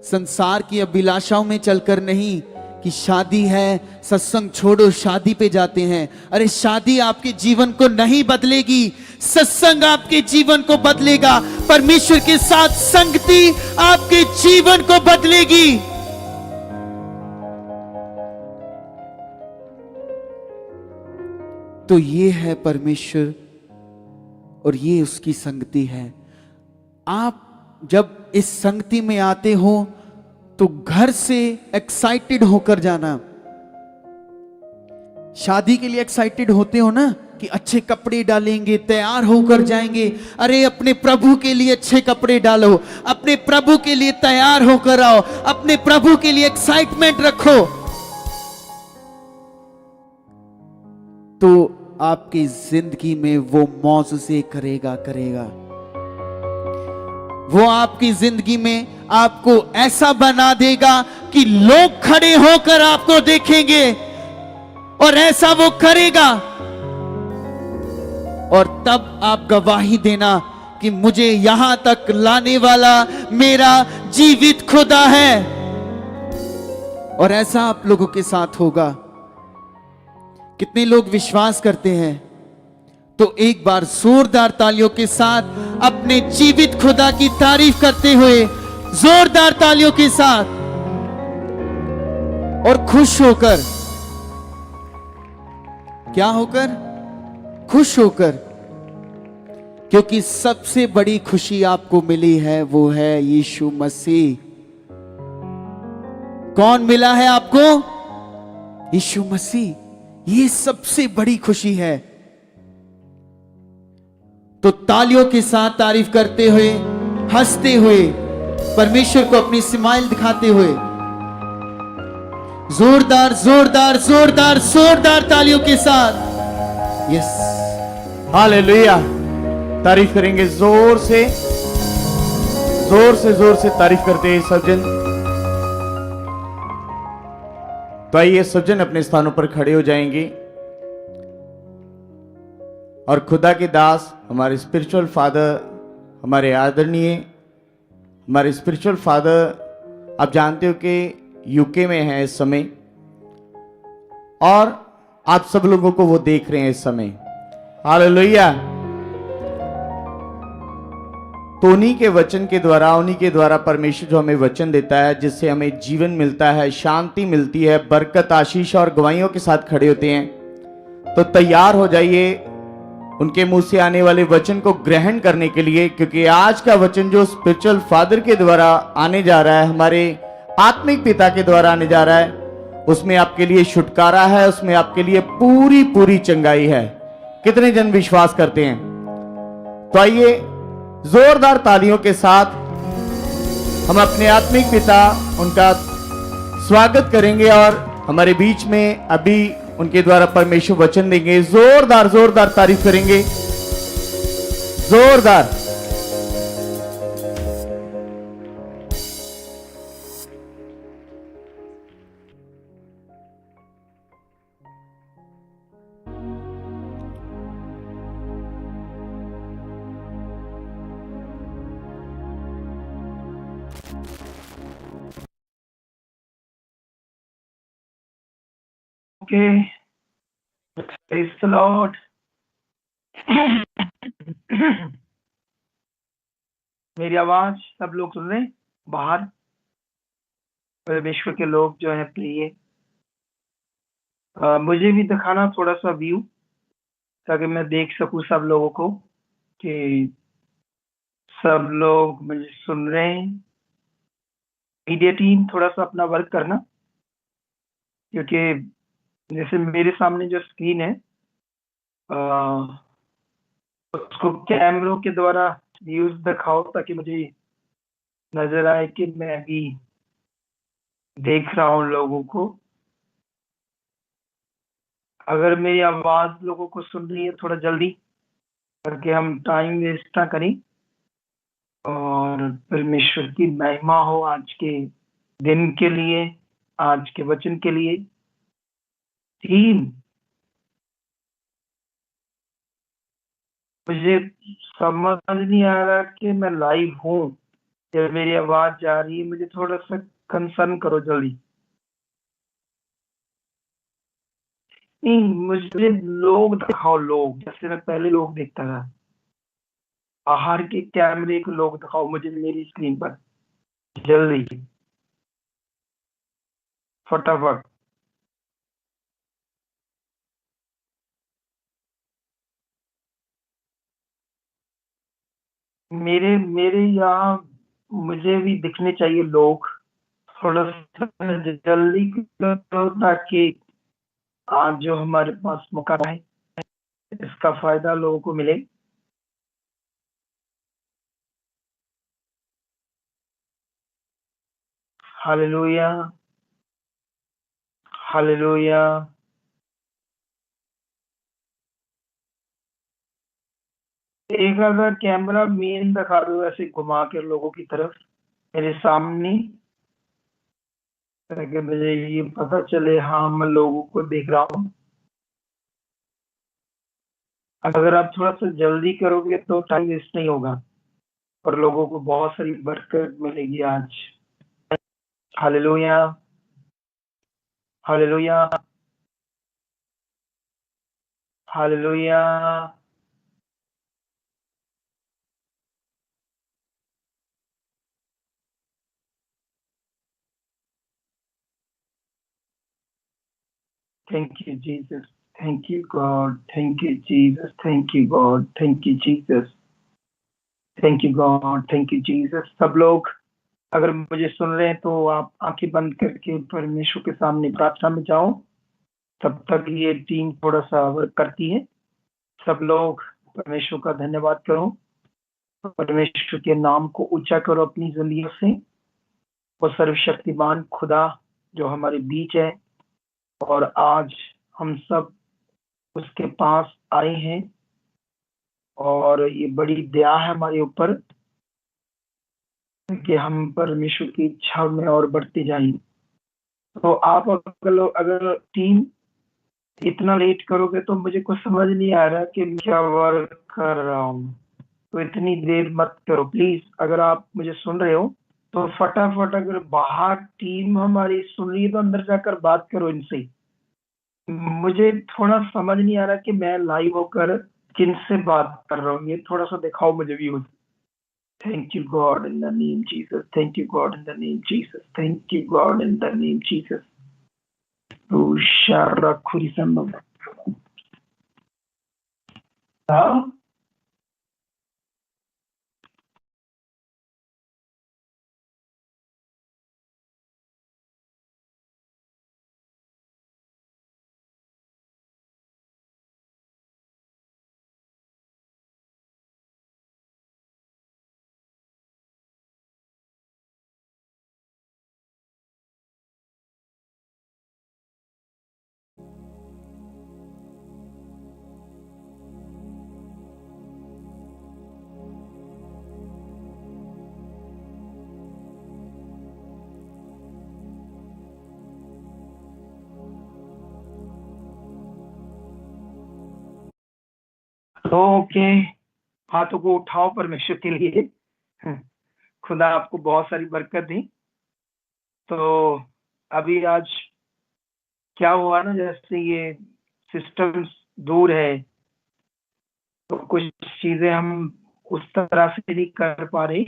संसार की अभिलाषाओं में चलकर नहीं कि शादी है, सत्संग छोड़ो, शादी पे जाते हैं। अरे शादी आपके जीवन को नहीं बदलेगी, सत्संग आपके जीवन को बदलेगा। परमेश्वर के साथ संगति आपके जीवन को बदलेगी। तो ये है परमेश्वर और ये उसकी संगति है। आप जब इस संगति में आते हो तो घर से एक्साइटेड होकर जाना। शादी के लिए एक्साइटेड होते हो ना कि अच्छे कपड़े डालेंगे, तैयार होकर जाएंगे। अरे अपने प्रभु के लिए अच्छे कपड़े डालो, अपने प्रभु के लिए तैयार होकर आओ, अपने प्रभु के लिए एक्साइटमेंट रखो, तो आपकी जिंदगी में वो मौजूज़े करेगा। वो आपकी जिंदगी में आपको ऐसा बना देगा कि लोग खड़े होकर आपको देखेंगे, और ऐसा वो करेगा। और तब आप गवाही देना कि मुझे यहां तक लाने वाला मेरा जीवित खुदा है। और ऐसा आप लोगों के साथ होगा। कितने लोग विश्वास करते हैं? तो एक बार जोरदार तालियों के साथ अपने जीवित खुदा की तारीफ करते हुए, जोरदार तालियों के साथ और खुश होकर, क्या होकर? खुश होकर, क्योंकि सबसे बड़ी खुशी आपको मिली है वो है यीशु मसीह। कौन मिला है आपको? यीशु मसीह। ये सबसे बड़ी खुशी है। तो तालियों के साथ तारीफ करते हुए, हंसते हुए, परमेश्वर को अपनी स्माइल दिखाते हुए, जोरदार जोरदार जोरदार जोरदार तालियों के साथ, यस, हालेलुया। तारीफ करेंगे जोर से तारीफ करते हैं सब जन। तो आइए सब जन अपने स्थानों पर खड़े हो जाएंगे और खुदा के दास, हमारे स्पिरिचुअल फादर, हमारे आदरणीय, हमारे स्पिरिचुअल फादर, आप जानते हो कि यूके में है इस समय, और आप सब लोगों को वो देख रहे हैं इस समय। हालेलुया। तो उन्हीं के वचन के द्वारा, उन्हीं के द्वारा परमेश्वर जो हमें वचन देता है, जिससे हमें जीवन मिलता है, शांति मिलती है, बरकत, आशीष और गवाहियों के साथ खड़े होते हैं। तो तैयार हो जाइए उनके मुंह से आने वाले वचन को ग्रहण करने के लिए, क्योंकि आज का वचन जो स्पिरिचुअल फादर के द्वारा आने जा रहा है, हमारे आत्मिक पिता के द्वारा आने जा रहा है, उसमें आपके लिए छुटकारा है, उसमें आपके लिए पूरी पूरी चंगाई है। कितने जन विश्वास करते हैं? तो आइए जोरदार तालियों के साथ हम अपने आत्मिक पिता, उनका स्वागत करेंगे और हमारे बीच में अभी उनके द्वारा परमेश्वर वचन देंगे। जोरदार जोरदार तारीफ करेंगे, जोरदार। Okay. Praise the Lord. मेरी आवाज सब लोग सुन रहे हैं? बाहर विश्व के लोग जो है प्रिय, मुझे भी दिखाना थोड़ा सा व्यू, ताकि मैं देख सकूं सब लोगों को कि सब लोग मुझे सुन रहे हैं। मीडिया टीम थोड़ा सा अपना वर्क करना, क्योंकि जैसे मेरे सामने जो स्क्रीन है उसको कैमरों के द्वारा व्यूज दिखाओ, ताकि मुझे नजर आए कि मैं भी देख रहा हूँ लोगों को। अगर मेरी आवाज लोगों को सुन रही है थोड़ा जल्दी, करके हम टाइम वेस्ट ना करें और परमेश्वर की महिमा हो आज के दिन के लिए, आज के वचन के लिए। टीम, मुझे समझ नहीं आ रहा कि मैं लाइव हूँ या मेरी आवाज जा रही है। मुझे थोड़ा सा कंसर्न करो जल्दी। नहीं, मुझे लोग दिखाओ, लोग जैसे मैं पहले लोग देखता था। बाहर के कैमरे के लोग दिखाओ मुझे मेरी स्क्रीन पर जल्दी, फटाफट। मेरे मेरे यहाँ मुझे भी दिखने चाहिए लोग। थोड़ा सा जल्दी करो ताकि आज जो हमारे पास मौका है इसका फायदा लोगों को मिले। Hallelujah, hallelujah. एक अगर कैमरा मेन दिखा दो ऐसे घुमा के लोगों की तरफ मेरे सामने, ताकि मुझे ये पता चले हाँ मैं लोगों को देख रहा हूँ। अगर आप थोड़ा सा जल्दी करोगे तो टाइम वेस्ट नहीं होगा और लोगों को बहुत सारी बरकत मिलेगी आज। Hallelujah, hallelujah, hallelujah. Thank you, Jesus. Thank you, God. Thank you, Jesus. Thank you, God. Thank you, Jesus. Thank you, God. Thank you, Jesus. सब लोग अगर मुझे सुन रहे हैं तो आप आंखें बंद करके परमेश्वर के सामने प्रार्थना में जाओ। तब तक ये टीम थोड़ा सा वर्क करती है। सब लोग परमेश्वर का धन्यवाद करो, परमेश्वर के नाम को ऊंचा करो अपनी जिंदगी से। वो सर्वशक्तिमान खुदा जो हमारे बीच है और आज हम सब उसके पास आए हैं और ये बड़ी दया है हमारे ऊपर कि हम परमेश्वर की इच्छा में और बढ़ते जाएं। तो आप अगर टीम इतना लेट करोगे तो मुझे कुछ समझ नहीं आ रहा कि मैं क्या वर्क कर रहा हूँ। तो इतनी देर मत करो प्लीज। अगर आप मुझे सुन रहे हो तो फटाफट, अगर बाहर टीम हमारी सुन रही है तो अंदर जाकर बात करो इनसे। मुझे थोड़ा समझ नहीं आ रहा कि मैं लाइव होकर किनसे बात कर रहा हूँ। ये थोड़ा सा दिखाओ मुझे भी। Thank you, God, in the name Jesus. Thank you, God, in the name Jesus. Thank you, God, in the name Jesus. Ushara kurisamba. Okay, हाथों को उठाओ परमेश्वर के लिए। खुदा आपको बहुत सारी बरकत दी। तो अभी आज क्या हुआ ना, जैसे ये सिस्टम दूर है तो कुछ चीजें हम उस तरह से नहीं कर पा रहे,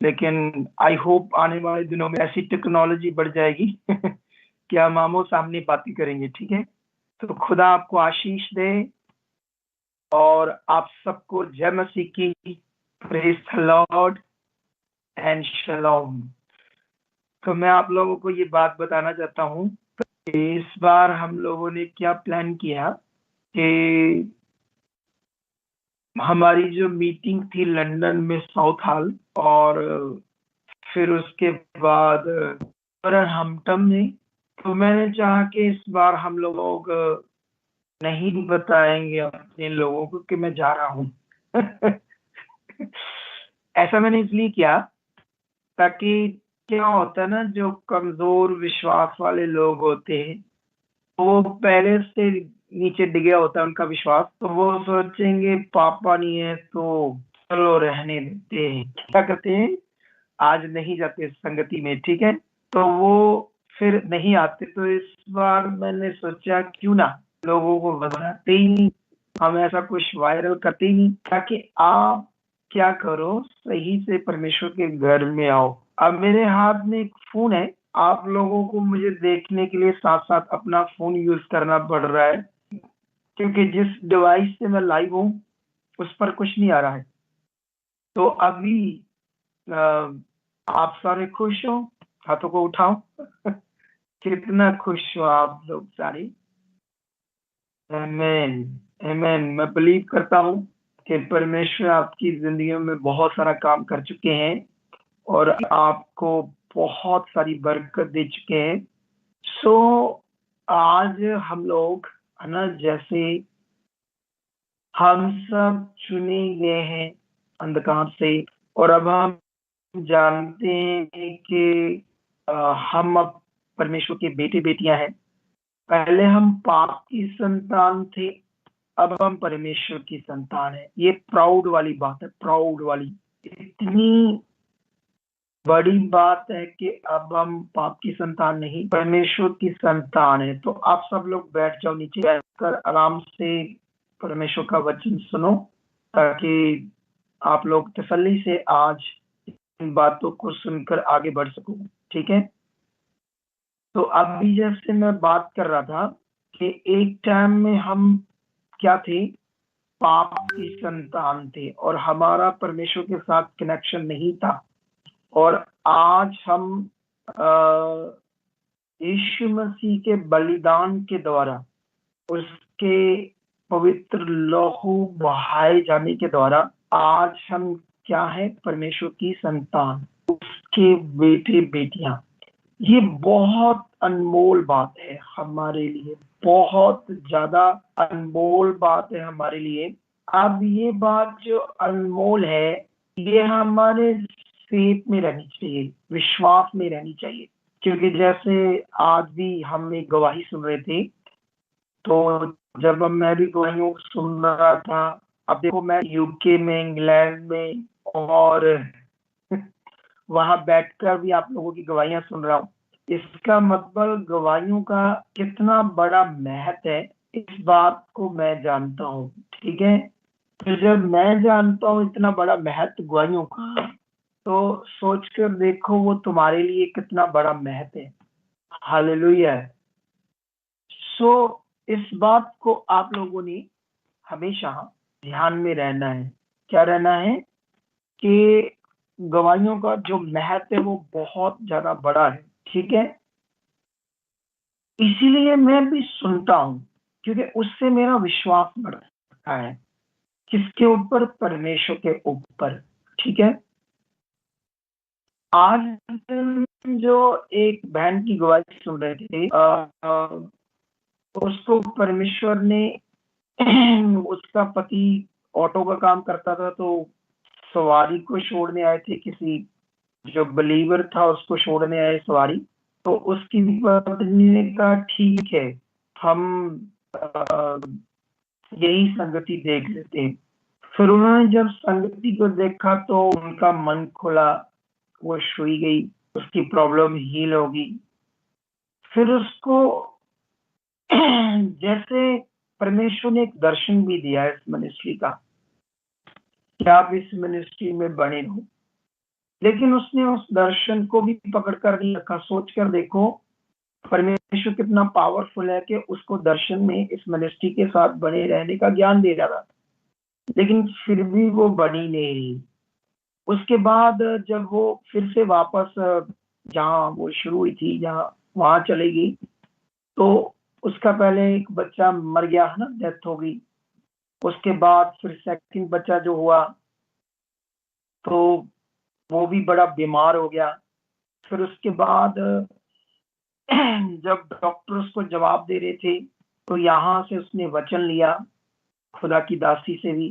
लेकिन आई होप आने वाले दिनों में ऐसी टेक्नोलॉजी बढ़ जाएगी कि हम आमो सामने बातें करेंगे। ठीक है, तो खुदा आपको आशीष दे और आप सबको जय मसीह की। Praise the lord and shalom. तो मैं आप लोगों को ये बात बताना चाहता हूँ कि इस बार हम लोगों ने क्या प्लान किया कि हमारी जो मीटिंग थी लंदन में साउथ हॉल और फिर उसके बाद हम्पटन में, तो मैंने चाहा कि इस बार हम लोग नहीं बताएंगे अपने लोगों को कि मैं जा रहा हूं। ऐसा मैंने इसलिए किया ताकि क्या होता है ना, जो कमजोर विश्वास वाले लोग होते हैं वो पहले से नीचे डिगे होता है उनका विश्वास, तो वो सोचेंगे पापा नहीं है तो चलो रहने देते हैं, क्या करते हैं आज नहीं जाते संगति में, ठीक है, तो वो फिर नहीं आते। तो इस बार मैंने सोचा क्यों ना लोगों को बताते ही नहीं, हम ऐसा कुछ वायरल करते ही नहीं, ताकि आप क्या करो सही से परमेश्वर के घर में आओ। अब मेरे हाथ में एक फोन है, आप लोगों को मुझे देखने के लिए साथ साथ अपना फोन यूज करना पड़ रहा है, क्योंकि जिस डिवाइस से मैं लाइव हूं उस पर कुछ नहीं आ रहा है। तो अभी आप सारे खुश हो, हाथों को उठाओ। कितना खुश हो आप लोग सारे। आमेन, आमेन। मैं बिलीव करता हूँ कि परमेश्वर आपकी जिंदगी में बहुत सारा काम कर चुके हैं और आपको बहुत सारी बरकत दे चुके हैं। सो आज हम लोग है ना, जैसे हम सब चुने गए हैं अंधकार से, और अब हम जानते हैं कि हम अब परमेश्वर के बेटे बेटियां हैं। पहले हम पाप की संतान थे, अब हम परमेश्वर की संतान है। ये प्राउड वाली बात है, प्राउड वाली। इतनी बड़ी बात है कि अब हम पाप की संतान नहीं, परमेश्वर की संतान है। तो आप सब लोग बैठ जाओ, नीचे बैठकर आराम से परमेश्वर का वचन सुनो, ताकि आप लोग तसल्ली से आज इन बातों को सुनकर आगे बढ़ सको, ठीक है। तो अभी जैसे मैं बात कर रहा था कि एक टाइम में हम क्या थे, पाप की संतान थे और हमारा परमेश्वर के साथ कनेक्शन नहीं था। और आज हम यीशु मसीह के बलिदान के द्वारा, उसके पवित्र लहू बहाए जाने के द्वारा आज हम क्या है, परमेश्वर की संतान, उसके बेटे बेटियां। ये बहुत अनमोल बात है हमारे लिए, बहुत ज्यादा अनमोल बात है हमारे लिए। अब ये बात जो अनमोल है, ये हमारे फेथ में रहनी चाहिए, विश्वास में रहनी चाहिए। क्योंकि जैसे आज भी हम एक गवाही सुन रहे थे, तो जब मैं भी गवाहियों सुन रहा था, अब देखो मैं यूके में, इंग्लैंड में, और वहां बैठकर भी आप लोगों की गवाहियां सुन रहा हूँ। इसका मतलब गवाहियों का कितना बड़ा महत्व है, इस बात को मैं जानता हूँ, ठीक है। तो जब मैं जानता हूँ इतना बड़ा महत्व गवाहियों का, तो सोचकर देखो वो तुम्हारे लिए कितना बड़ा महत्व है। हालेलुया। सो इस बात को आप लोगों ने हमेशा ध्यान में रहना है। क्या रहना है कि गवाहियों का जो महत्व है वो बहुत ज्यादा बड़ा है, ठीक है। इसीलिए मैं भी सुनता हूं, क्योंकि उससे मेरा विश्वास बढ़ता है। किसके ऊपर? परमेश्वर के ऊपर, ठीक है। आज हम जो एक बहन की गवाही सुन रहे थे, उसको परमेश्वर ने उसका पति ऑटो का काम करता था, तो सवारी को छोड़ने आए थे, किसी जो बिलीवर था उसको छोड़ने आए सवारी। तो उसकी पत्नी ने कहा ठीक है, हम यही संगति देख लेते हैं। फिर उन्होंने जब संगति को देखा तो उनका मन खुला, वो सुई गई, उसकी प्रॉब्लम हील होगी। फिर उसको जैसे परमेश्वर ने एक दर्शन भी दिया है इस मिनिस्ट्री का, कि आप इस मिनिस्ट्री में बने रहो। लेकिन उसने उस दर्शन को भी पकड़ कर नहीं रखा। सोच कर देखो परमेश्वर कितना पावरफुल है कि उसको दर्शन में इस मिनिस्ट्री के साथ बने रहने का ज्ञान दे रहा था, लेकिन फिर भी वो बनी नहीं रही। उसके बाद जब वो फिर से वापस जहाँ वो शुरू हुई थी, जहाँ वहां चलेगी, तो उसका पहले एक बच्चा मर गया है ना, डेथ हो गई। उसके बाद फिर सेकंड बच्चा जो हुआ, तो वो भी बड़ा बीमार हो गया। फिर उसके बाद जब डॉक्टर उसको जवाब दे रहे थे, तो यहाँ से उसने वचन लिया खुदा की दासी से भी,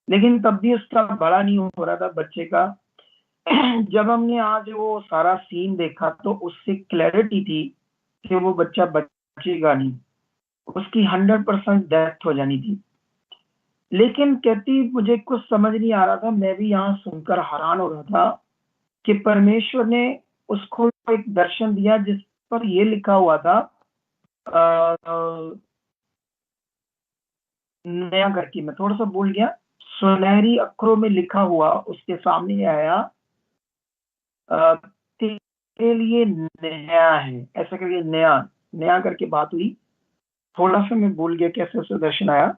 लेकिन तब भी उसका बड़ा नहीं हो रहा था बच्चे का। जब हमने आज वो सारा सीन देखा तो उससे क्लैरिटी थी कि वो बच्चा बचेगा नहीं, उसकी 100% डेथ हो जानी थी। लेकिन कहती मुझे कुछ समझ नहीं आ रहा था, मैं भी यहाँ सुनकर हैरान हो रहा था कि परमेश्वर ने उसको एक दर्शन दिया जिस पर ये लिखा हुआ था नया करके, मैं थोड़ा सा भूल गया, सुनहरी अक्षरों में लिखा हुआ उसके सामने आया, तेरे लिए नया है, ऐसा करके नया नया करके बात हुई। थोड़ा सा मैं भूल गया कैसे उसे दर्शन आया।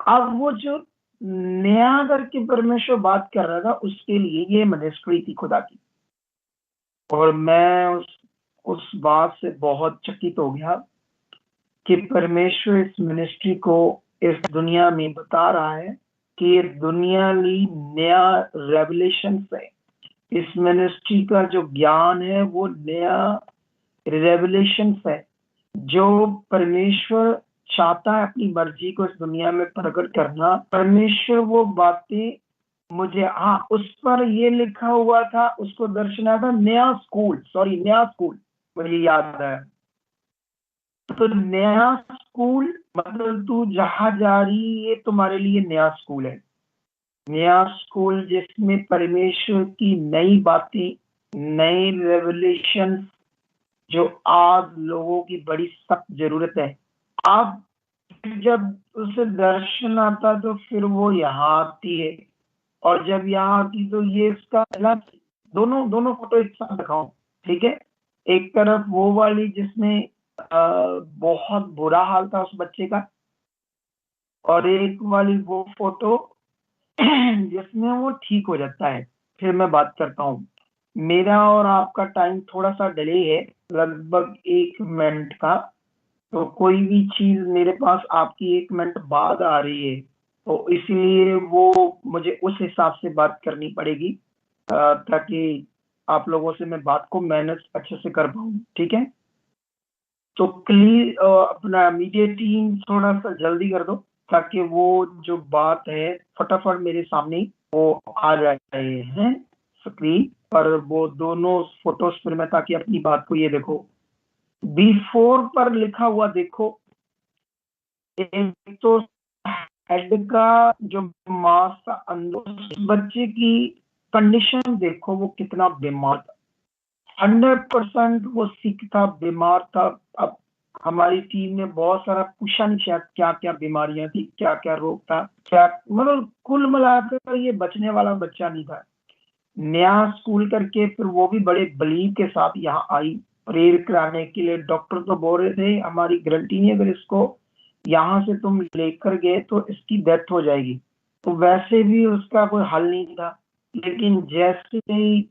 अब वो जो नया करके परमेश्वर बात कर रहा था उसके लिए ये मिनिस्ट्री थी खुदा की, और मैं उस बात से बहुत चकित हो गया कि परमेश्वर इस मिनिस्ट्री को इस दुनिया में बता रहा है कि ये दुनिया ली नया रेवलेशन है। इस मिनिस्ट्री का जो ज्ञान है वो नया रेवलेशन है, जो परमेश्वर चाहता है अपनी मर्जी को इस दुनिया में प्रकट करना। परमेश्वर वो बातें मुझे, हाँ, उस पर ये लिखा हुआ था, उसको दर्शन आया था नया स्कूल, मुझे याद है। तो नया स्कूल मतलब तू जहां जा रही है तुम्हारे लिए नया स्कूल है, नया स्कूल जिसमें परमेश्वर की नई बातें, नई रेवलेशन जो आज लोगों की बड़ी सख्त जरूरत है। अब जब उसे दर्शन आता तो फिर वो यहाँ आती है, और जब यहाँ आती तो ये इसका दोनों दोनों फोटो एक साथ दिखाऊं, ठीक है। एक तरफ वो वाली जिसमें बहुत बुरा हाल था उस बच्चे का, और एक वाली वो फोटो जिसमें वो ठीक हो जाता है। फिर मैं बात करता हूँ, मेरा और आपका टाइम थोड़ा सा डिले है, लगभग 1 मिनट का, तो कोई भी चीज मेरे पास आपकी 1 मिनट बाद आ रही है तो इसलिए वो मुझे उस हिसाब से बात करनी पड़ेगी, ताकि आप लोगों से मैं बात को मैनेज अच्छे से कर पाऊँ, ठीक है। तो प्लीज अपना मीडिया टीम थोड़ा सा जल्दी कर दो ताकि वो जो बात है फटाफट मेरे सामने वो आ रहे हैं स्क्रीन पर, वो दोनों फोटोज पर मैं, ताकि अपनी बात को ये देखो। बिफोर पर लिखा हुआ देखो, एक तो हेड का जो मास था अंदर, बच्चे की कंडीशन देखो वो कितना बीमार था, 100% वो सिक था, बीमार था। अब हमारी टीम ने बहुत सारा पूछा नहीं शायद क्या क्या बीमारियां थी, क्या क्या रोग था, क्या मतलब कुल मिलाकर ये बचने वाला बच्चा नहीं था। नया स्कूल करके फिर वो भी बड़े बलीव के साथ यहाँ आई प्रेयर कराने के लिए। डॉक्टर तो बोल रहे थे हमारी गारंटी नहीं, अगर इसको यहाँ से तुम लेकर गए तो इसकी डेथ हो जाएगी, तो वैसे भी उसका कोई हल नहीं था। लेकिन जैसे ही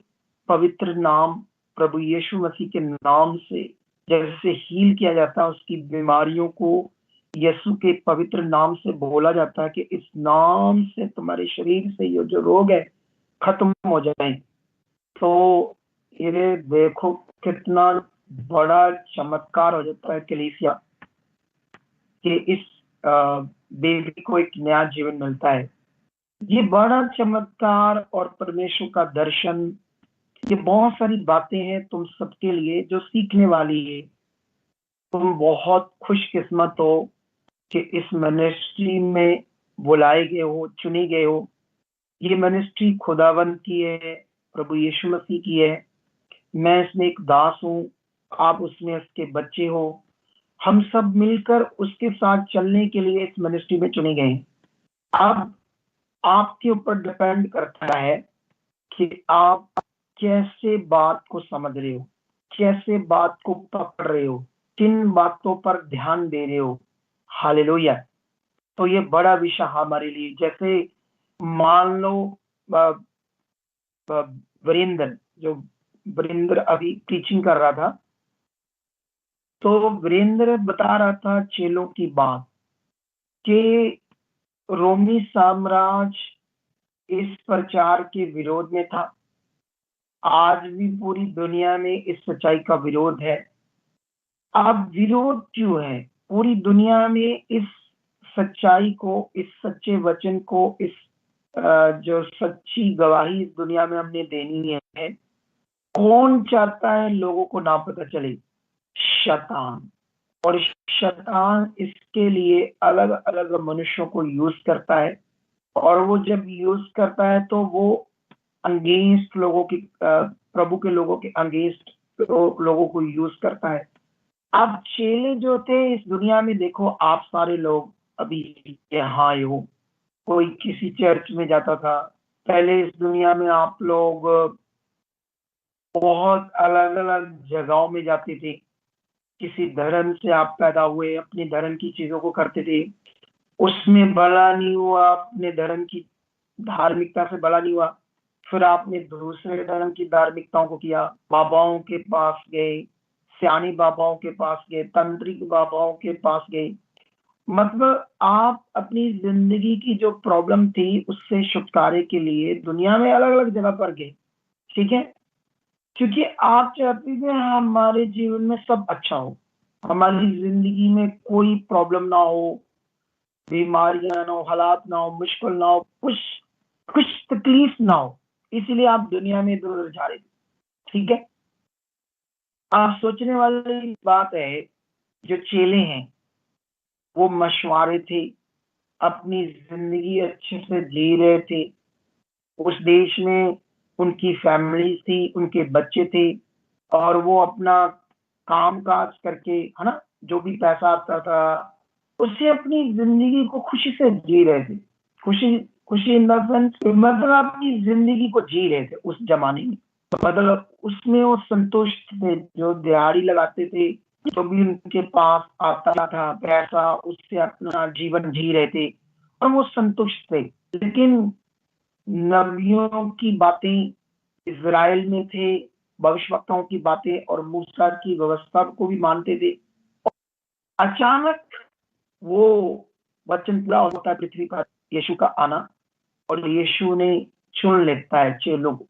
पवित्र नाम प्रभु यीशु मसीह के नाम से जैसे हील किया जाता है, उसकी बीमारियों को यीशु के पवित्र नाम से बोला जाता है कि इस नाम से तुम्हारे शरीर से ये जो रोग है खत्म हो जाए, तो ये देखो कितना बड़ा चमत्कार हो जाता है कलीसिया कि इस बेबी को एक नया जीवन मिलता है। ये बड़ा चमत्कार और परमेश्वर का दर्शन, ये बहुत सारी बातें हैं तुम सबके लिए जो सीखने वाली है। तुम बहुत खुशकिस्मत हो कि इस मिनिस्ट्री में बुलाए गए हो, चुने गए हो। ये मिनिस्ट्री खुदावंत की है, प्रभु यीशु मसीह की है। मैं इसमें एक दास हूँ, आप उसमें उसके बच्चे हो। हम सब मिलकर उसके साथ चलने के लिए इस मिनिस्ट्री में चुने गए हैं। अब आपके ऊपर डिपेंड करता है कि आप कैसे बात को समझ रहे हो, कैसे बात को पकड़ रहे हो, किन बातों पर ध्यान दे रहे हो। हालेलुया। तो ये बड़ा विषय हमारे लिए, जैसे मान लो वीरेंद्र अभी टीचिंग कर रहा था, तो वीरेंद्र बता रहा था चेलों की बात कि रोमी साम्राज्य इस प्रचार के विरोध में था। आज भी पूरी दुनिया में इस सच्चाई का विरोध है। अब विरोध क्यों है? पूरी दुनिया में इस सच्चाई को, इस सच्चे वचन को, इस जो सच्ची गवाही इस दुनिया में हमने देनी है, कौन चाहता है लोगों को ना पता चले? शैतान। और शैतान इसके लिए अलग अलग मनुष्यों को यूज करता है, और वो जब यूज करता है तो वो अगेंस्ट लोगों की, प्रभु के लोगों के अगेंस्ट लोगों को यूज करता है। अब चेले जो थे इस दुनिया में, देखो आप सारे लोग अभी यहाँ आए हो, कोई किसी चर्च में जाता था, पहले इस दुनिया में आप लोग बहुत अलग अलग जगहों में जाते थे, किसी धर्म से आप पैदा हुए, अपने धर्म की चीजों को करते थे, उसमें भला नहीं हुआ, अपने धर्म की धार्मिकता से भला नहीं हुआ, फिर आपने दूसरे धर्म की धार्मिकताओं को किया, बाबाओं के पास गए, सियानी बाबाओं के पास गए, तंत्रिक बाबाओं के पास गए, मतलब आप अपनी जिंदगी की जो प्रॉब्लम थी उससे छुटकारे के लिए दुनिया में अलग अलग जगह पर गए, ठीक है, क्योंकि आप चाहते थे हमारे जीवन में सब अच्छा हो, हमारी जिंदगी में कोई प्रॉब्लम ना हो, बीमारियां ना हो, हालात ना हो, मुश्किल ना हो, कुछ तकलीफ ना हो, इसलिए आप दुनिया में इधर उधर जा रहे थे, ठीक है। आप सोचने वाली बात है, जो चेले हैं वो मशवारे थे, अपनी जिंदगी अच्छे से जी रहे थे, उस देश में उनकी फैमिली थी, उनके बच्चे थे, और वो अपना काम काज करके, है ना, जो भी पैसा आता था उससे अपनी जिंदगी को खुशी से जी रहे थे, खुशी खुशी इन द सेंस, मतलब अपनी जिंदगी को जी रहे थे उस जमाने में, मतलब उसमें वो संतुष्ट थे, जो दिहाड़ी लगाते थे, जो भी उनके पास आता था पैसा, उससे अपना जीवन जी रहे थे और वो संतुष्ट थे। लेकिन नबियों की बातें, इज़राइल में थे, भविष्यवक्ताओं की बातें और मूसा की व्यवस्था को भी मानते थे। अचानक वो वचन पूरा होता है पृथ्वी पर, यीशु का आना, और यीशु ने चुन लेता है चेलों को।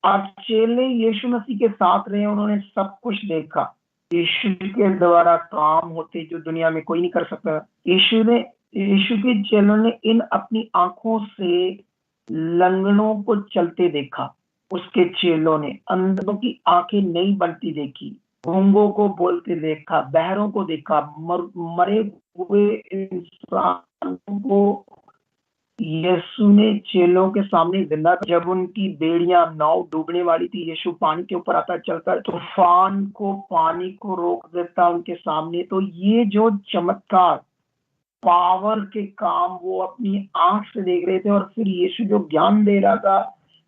अब चेले यीशु मसीह के साथ रहे, उन्होंने सब कुछ देखा, यीशु के द्वारा काम होते जो दुनिया में कोई नहीं कर सकता। यीशु के चेलों ने इन अपनी आंखों से लंगड़ों को चलते देखा, उसके चेलों ने अंधों की आंखें नहीं बनती देखी, गूंगों को बोलते देखा, बहरों को देखा, मरे हुए इंसानों को यीशु ने चेलों के सामने जिंदा, जब उनकी बेड़ियां, नाव डूबने वाली थी, यीशु पानी के ऊपर आता, चलकर तूफान को, पानी को रोक देता उनके सामने। तो ये जो चमत्कार, पावर के काम वो अपनी आंख से देख रहे थे, और फिर यीशु जो ज्ञान दे रहा था,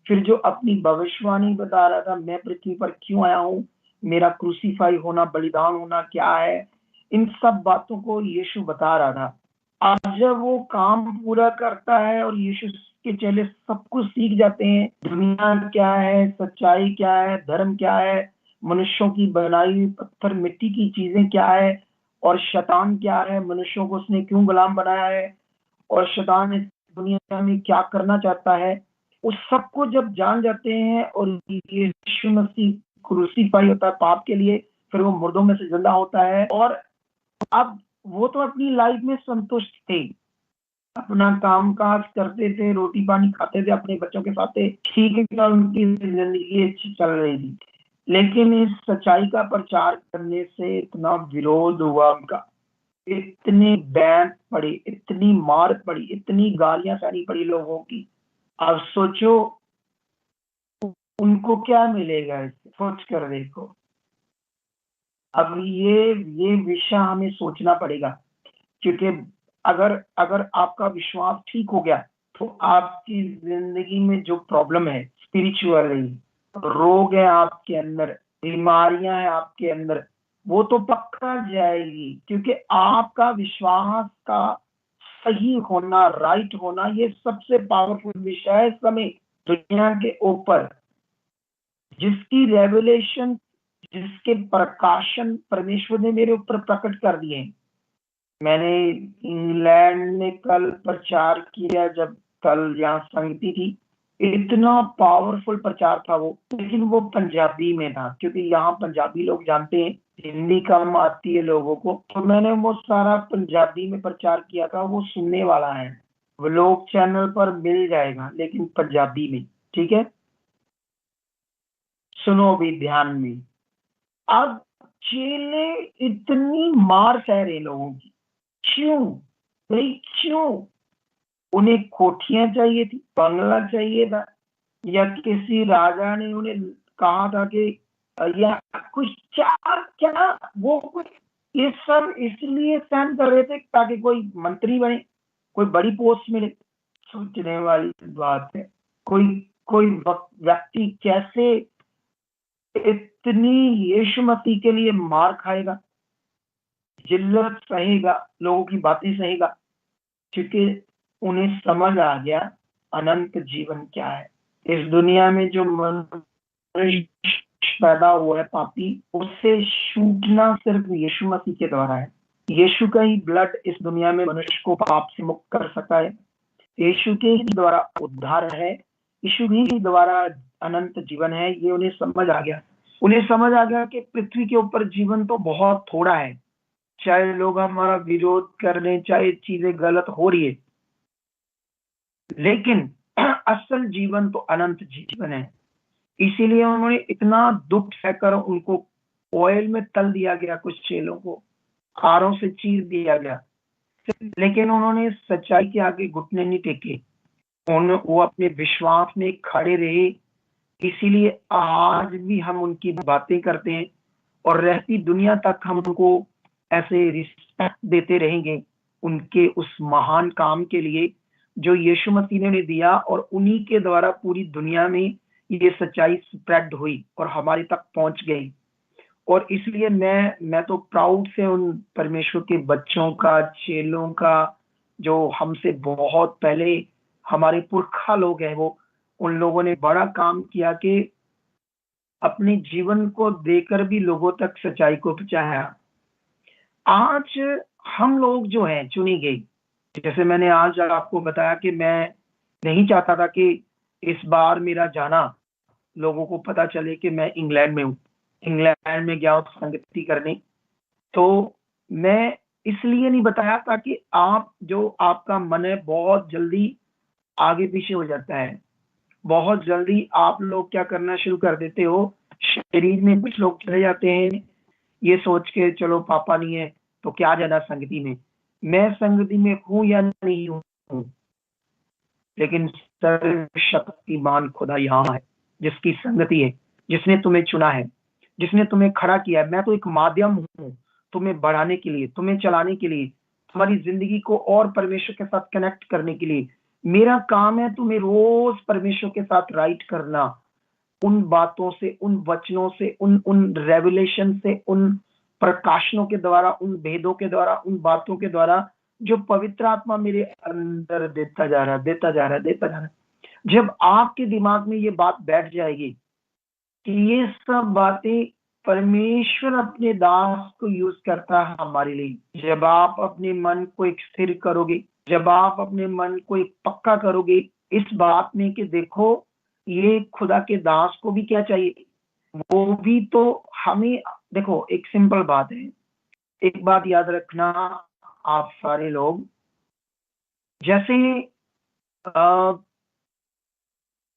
फिर जो अपनी भविष्यवाणी बता रहा था, मैं पृथ्वी पर क्यों आया हूँ, मेरा क्रूसीफाई होना, बलिदान होना क्या है, इन सब बातों को यीशु बता रहा था। आज जब वो काम पूरा करता है और यीशु के चेले सब कुछ सीख जाते हैं, दुनिया क्या है, सच्चाई क्या है, धर्म क्या है, मनुष्यों की बनाई हुई पत्थर मिट्टी की चीजें क्या है, और शैतान क्या है, मनुष्यों को उसने क्यों गुलाम बनाया है, और शैतान इस दुनिया में क्या करना चाहता है, उस सब को जब जान जाते हैं, और यीशु मसीह क्रूसीफाई होता है पाप के लिए, फिर वो मुर्दों में से जिंदा होता है, और अब वो तो अपनी लाइफ में संतुष्ट थे, अपना काम काज करते थे, रोटी पानी खाते थे, अपने बच्चों के साथ थे, ठीक है, उनकी जिंदगी अच्छी चल रही थी। लेकिन इस सच्चाई का प्रचार करने से इतना विरोध हुआ उनका, इतने बैन पड़े, इतनी मार पड़ी, इतनी गालियां सहनी पड़ी लोगों की। अब सोचो उनको क्या मिलेगा इससे, सोच कर देखो। अब ये विषय हमें सोचना पड़ेगा, क्योंकि अगर आपका विश्वास ठीक हो गया तो आपकी जिंदगी में जो प्रॉब्लम है, स्पिरिचुअली रोग है आपके अंदर, बीमारियां हैं आपके अंदर, वो तो पक्का जाएगी, क्योंकि आपका विश्वास का सही होना, राइट होना, ये सबसे पावरफुल विषय है समय दुनिया के ऊपर, जिसकी रेवलेशन, जिसके प्रकाशन परमेश्वर ने मेरे ऊपर प्रकट कर दिए। मैंने इंग्लैंड में कल प्रचार किया, जब कल यहाँ संगति थी, इतना पावरफुल प्रचार था वो, लेकिन वो पंजाबी में था, क्योंकि यहाँ पंजाबी लोग जानते हैं, हिंदी कम आती है लोगों को, तो मैंने वो सारा पंजाबी में प्रचार किया था। वो सुनने वाला है, व्लॉग चैनल पर मिल जाएगा, लेकिन पंजाबी में। ठीक है, सुनो भी ध्यान में। अब चेले इतनी मार सह रहे लोगों की, क्यों भाई, क्यों? उन्हें कोठियां चाहिए थी, बंगला चाहिए था, या किसी राजा ने उन्हें कहा था कि या कुछ, क्या क्या वो कुछ, ये सब इसलिए सहन कर रहे थे ताकि कोई मंत्री बने, कोई बड़ी पोस्ट मिले। सोचने वाली बात है, कोई कोई व्यक्ति कैसे इतनी यीशु मसीह के लिए मार खाएगा, जिल्लत सहेगा, लोगों की बातें सहेगा, क्योंकि उन्हें समझ आ गया अनंत जीवन क्या है। इस दुनिया में जो मनुष्य पैदा हुआ है पापी, उससे छूटना सिर्फ यीशु मसीह के द्वारा है। यीशु का ही ब्लड इस दुनिया में मनुष्य को पाप से मुक्त कर सकता है। यीशु के ही द्वारा उद्धार है, यीशु ही द्वारा अनंत जीवन है। ये उन्हें समझ आ गया। उन्हें समझ आ गया कि पृथ्वी के ऊपर जीवन तो बहुत थोड़ा है, चाहे लोग हमारा विरोध कर रहे, चाहे चीजें गलत हो रही है, लेकिन असल जीवन तो अनंत जीवन है। इसीलिए उन्होंने इतना दुख सहकर उनको ऑयल में तल दिया गया, कुछ चेलों को आरों से चीर दिया गया, लेकिन उन्होंने सच्चाई के आगे घुटने नहीं टेके। वो अपने विश्वास में खड़े रहे। इसीलिए आज भी हम उनकी बातें करते हैं और रहती दुनिया तक हम उनको ऐसे रिस्पेक्ट देते रहेंगे, उनके उस महान काम के लिए जो यीशु मसीह ने दिया, और उन्हीं के द्वारा पूरी दुनिया में ये सच्चाई स्प्रेड हुई और हमारे तक पहुंच गई। और इसलिए मैं तो प्राउड से उन परमेश्वर के बच्चों का, चेलों का, जो हमसे बहुत पहले हमारे पुरखा लोग हैं, वो उन लोगों ने बड़ा काम किया कि अपने जीवन को देकर भी लोगों तक सच्चाई को पहुंचाया। आज हम लोग जो हैं चुनी गई, जैसे मैंने आज आपको बताया कि मैं नहीं चाहता था कि इस बार मेरा जाना लोगों को पता चले कि मैं इंग्लैंड में हूँ। इंग्लैंड में गया संगति करने, तो मैं इसलिए नहीं बताया ताकि आप, जो आपका मन है, बहुत जल्दी आगे पीछे हो जाता है। बहुत जल्दी आप लोग क्या करना शुरू कर देते हो, शरीर में कुछ लोग चले जाते हैं ये सोच के चलो पापा नहीं है तो क्या जाना संगति में। मैं संगति में हूं या नहीं हूं, लेकिन सर्वशक्तिमान खुदा यहाँ है, जिसकी संगति है, जिसने तुम्हें चुना है, जिसने तुम्हें खड़ा किया है। मैं तो एक माध्यम हूं तुम्हें बढ़ाने के लिए, तुम्हें चलाने के लिए, तुम्हारी जिंदगी को और परमेश्वर के साथ कनेक्ट करने के लिए। मेरा काम है तुम्हें रोज परमेश्वर के साथ राइट करना, उन बातों से, उन वचनों से, उन रेवलेशन से, उन प्रकाशनों के द्वारा, उन भेदों के द्वारा, उन बातों के द्वारा जो पवित्र आत्मा मेरे अंदर देता जा रहा है। जब आपके दिमाग में ये बात बैठ जाएगी कि ये सब बातें परमेश्वर अपने दास को यूज करता है हमारे लिए, जब आप अपने मन को एक स्थिर करोगे, जब आप अपने मन को एक पक्का करोगे इस बात में कि देखो ये खुदा के दास को भी क्या चाहिए, वो भी तो हमें, देखो एक सिंपल बात है, एक बात याद रखना आप सारे लोग, जैसे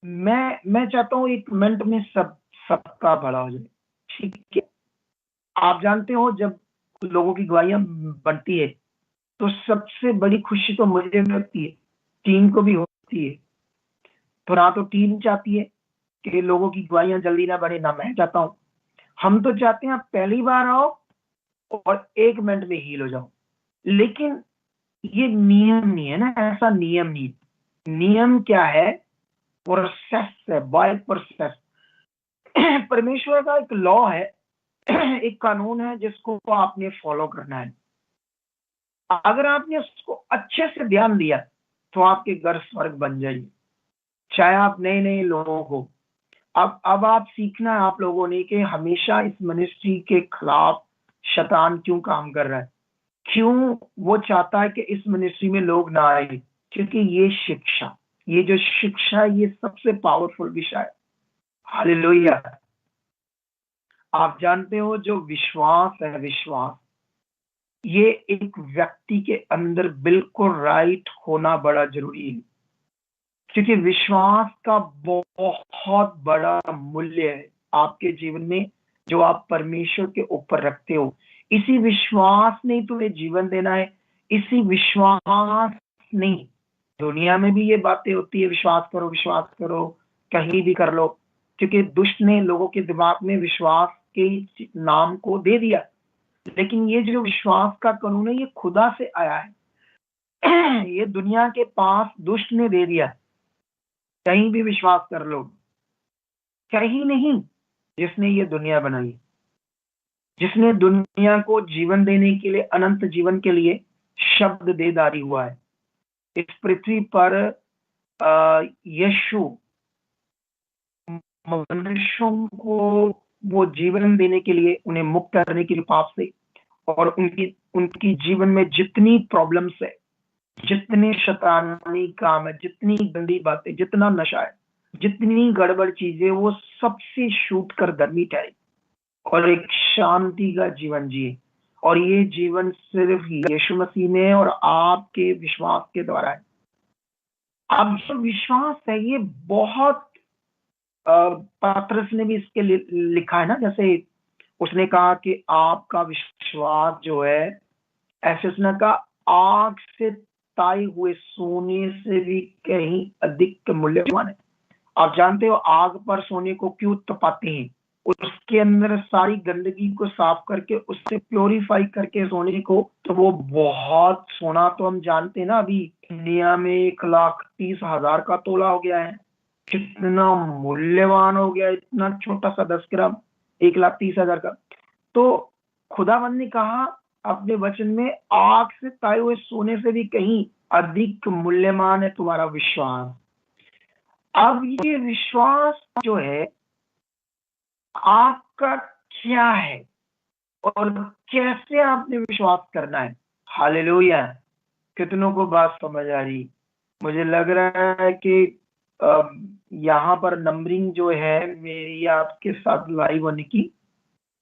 मैं चाहता हूं एक मिनट में सबका भला हो जाए, ठीक है। आप जानते हो जब लोगों की गवाहियां बनती है तो सबसे बड़ी खुशी तो मुझे भी होती है, टीम को भी होती है। तो ना तो टीम चाहती है कि लोगों की गवाहियां जल्दी ना बढ़े, ना मैं चाहता हूं। हम तो चाहते हैं आप पहली बार आओ और 1 मिनट में हील हो जाओ, लेकिन ये नियम नहीं है ना, ऐसा नियम नहीं। नियम क्या है? प्रोसेस है, बाय प्रोसेस। परमेश्वर का एक लॉ है, एक कानून है जिसको आपने फॉलो करना है। अगर आपने उसको अच्छे से ध्यान दिया तो आपके घर स्वर्ग बन जाएगी, चाहे आप नए नए लोगों को। अब आप सीखना है आप लोगों ने कि हमेशा इस मिनिस्ट्री के खिलाफ शैतान क्यों काम कर रहा है, क्यों वो चाहता है कि इस मिनिस्ट्री में लोग ना आए, क्योंकि ये शिक्षा, ये जो शिक्षा, ये सबसे पावरफुल विषय है। हालेलुया। आप जानते हो जो विश्वास है, विश्वास ये एक व्यक्ति के अंदर बिल्कुल राइट होना बड़ा जरूरी है, क्योंकि विश्वास का बहुत बड़ा मूल्य है आपके जीवन में, जो आप परमेश्वर के ऊपर रखते हो। इसी विश्वास ने तुम्हें जीवन देना है, इसी विश्वास ने, दुनिया में भी ये बातें होती है, विश्वास करो, कहीं भी कर लो, क्योंकि दुष्ट ने लोगों के दिमाग में विश्वास के नाम को दे दिया। लेकिन ये जो विश्वास का कानून है, ये खुदा से आया है। ये दुनिया के पास दुष्ट ने दे दिया। कहीं भी विश्वास कर लो, कहीं नहीं। जिसने ये दुनिया बनाई, जिसने दुनिया को जीवन देने के लिए, अनंत जीवन के लिए शब्द देदारी हुआ है इस पृथ्वी पर, यीशु मनुष्यों को वो जीवन देने के लिए, उन्हें मुक्त करने के लिए पाप से, और उनकी जीवन में जितनी प्रॉब्लम्स है, जितने शैतानी काम है, जितनी गंदी बातें, जितना नशा है, जितनी गड़बड़ चीजें, वो सबसे शूट कर धर्मी ठहरे और एक शांति का जीवन जिए। और ये जीवन सिर्फ यीशु मसीह में और आपके विश्वास के द्वारा है। अब जो विश्वास है, ये बहुत, पतरस ने भी इसके लिखा है ना, जैसे उसने कहा कि आपका विश्वास जो है, ऐसे उसने कहा, आग से ताए हुए सोने से भी कहीं अधिक मूल्यवान है। आप जानते हो आग पर सोने को क्यों तपाते हैं? उसके अंदर सारी गंदगी को साफ करके, उससे प्योरीफाई करके सोने को, तो वो बहुत सोना, तो हम जानते हैं ना, अभी इंडिया में 1,30,000 का तोला हो गया है। कितना मूल्यवान हो गया, इतना छोटा सा 10 ग्राम 1,30,000 का। तो खुदावंद ने कहा अपने वचन में, आग से ताए हुए सोने से भी कहीं अधिक मूल्यवान है तुम्हारा विश्वास। अब ये विश्वास जो है आपका क्या है और कैसे आपने विश्वास करना है। हालेलुया। कितनों को बात समझ आ रही? मुझे लग रहा है कि यहाँ पर नंबरिंग जो है मेरी आपके साथ लाइव होने की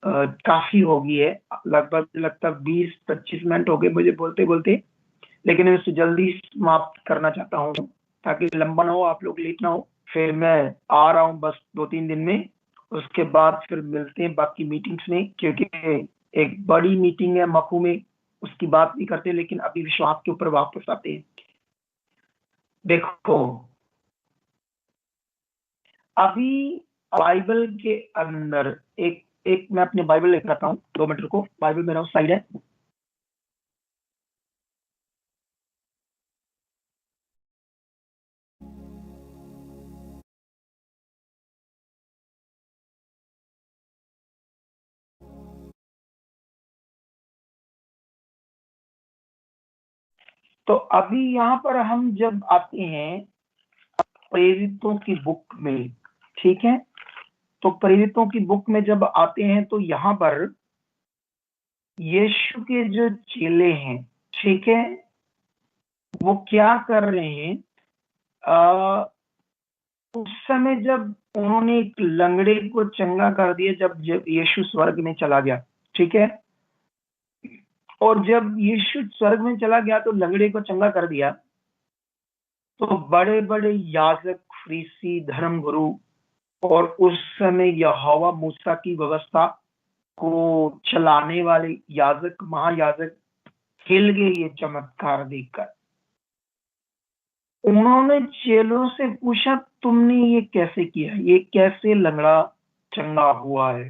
काफी हो गई है। लगभग लगता 20-25 मिनट हो गए मुझे बोलते बोलते, लेकिन मैं इसे जल्दी समाप्त करना चाहता हूँ ताकि लंबा ना हो, आप लोग लेट ना हो। फिर मैं आ रहा हूँ बस 2-3 दिन में, उसके बाद फिर मिलते हैं बाकी मीटिंग्स में, क्योंकि एक बड़ी मीटिंग है मखू में, उसकी बात नहीं करते, लेकिन अभी विश्वास के ऊपर वापस आते हैं। देखो, अभी बाइबल के अंदर एक मैं अपने बाइबल लेकर आता हूँ, 2 मिनट रुको, बाइबल मेरा उस साइड है। तो अभी यहाँ पर हम जब आते हैं प्रेरितों की बुक में, ठीक है, तो प्रेरितों की बुक में जब आते हैं तो यहाँ पर यीशु के जो चेले हैं, ठीक है, वो क्या कर रहे हैं, उस समय जब उन्होंने एक लंगड़े को चंगा कर दिया, जब यीशु स्वर्ग में चला गया, ठीक है, और जब यीशु स्वर्ग में चला गया तो लंगड़े को चंगा कर दिया, तो बड़े बड़े याजक, फरीसी, धर्म गुरु और उस समय यहोवा मूसा की व्यवस्था को चलाने वाले याजक, महायाजक हिल गए ये चमत्कार देखकर। उन्होंने चेलों से पूछा, तुमने ये कैसे किया, ये कैसे लंगड़ा चंगा हुआ है?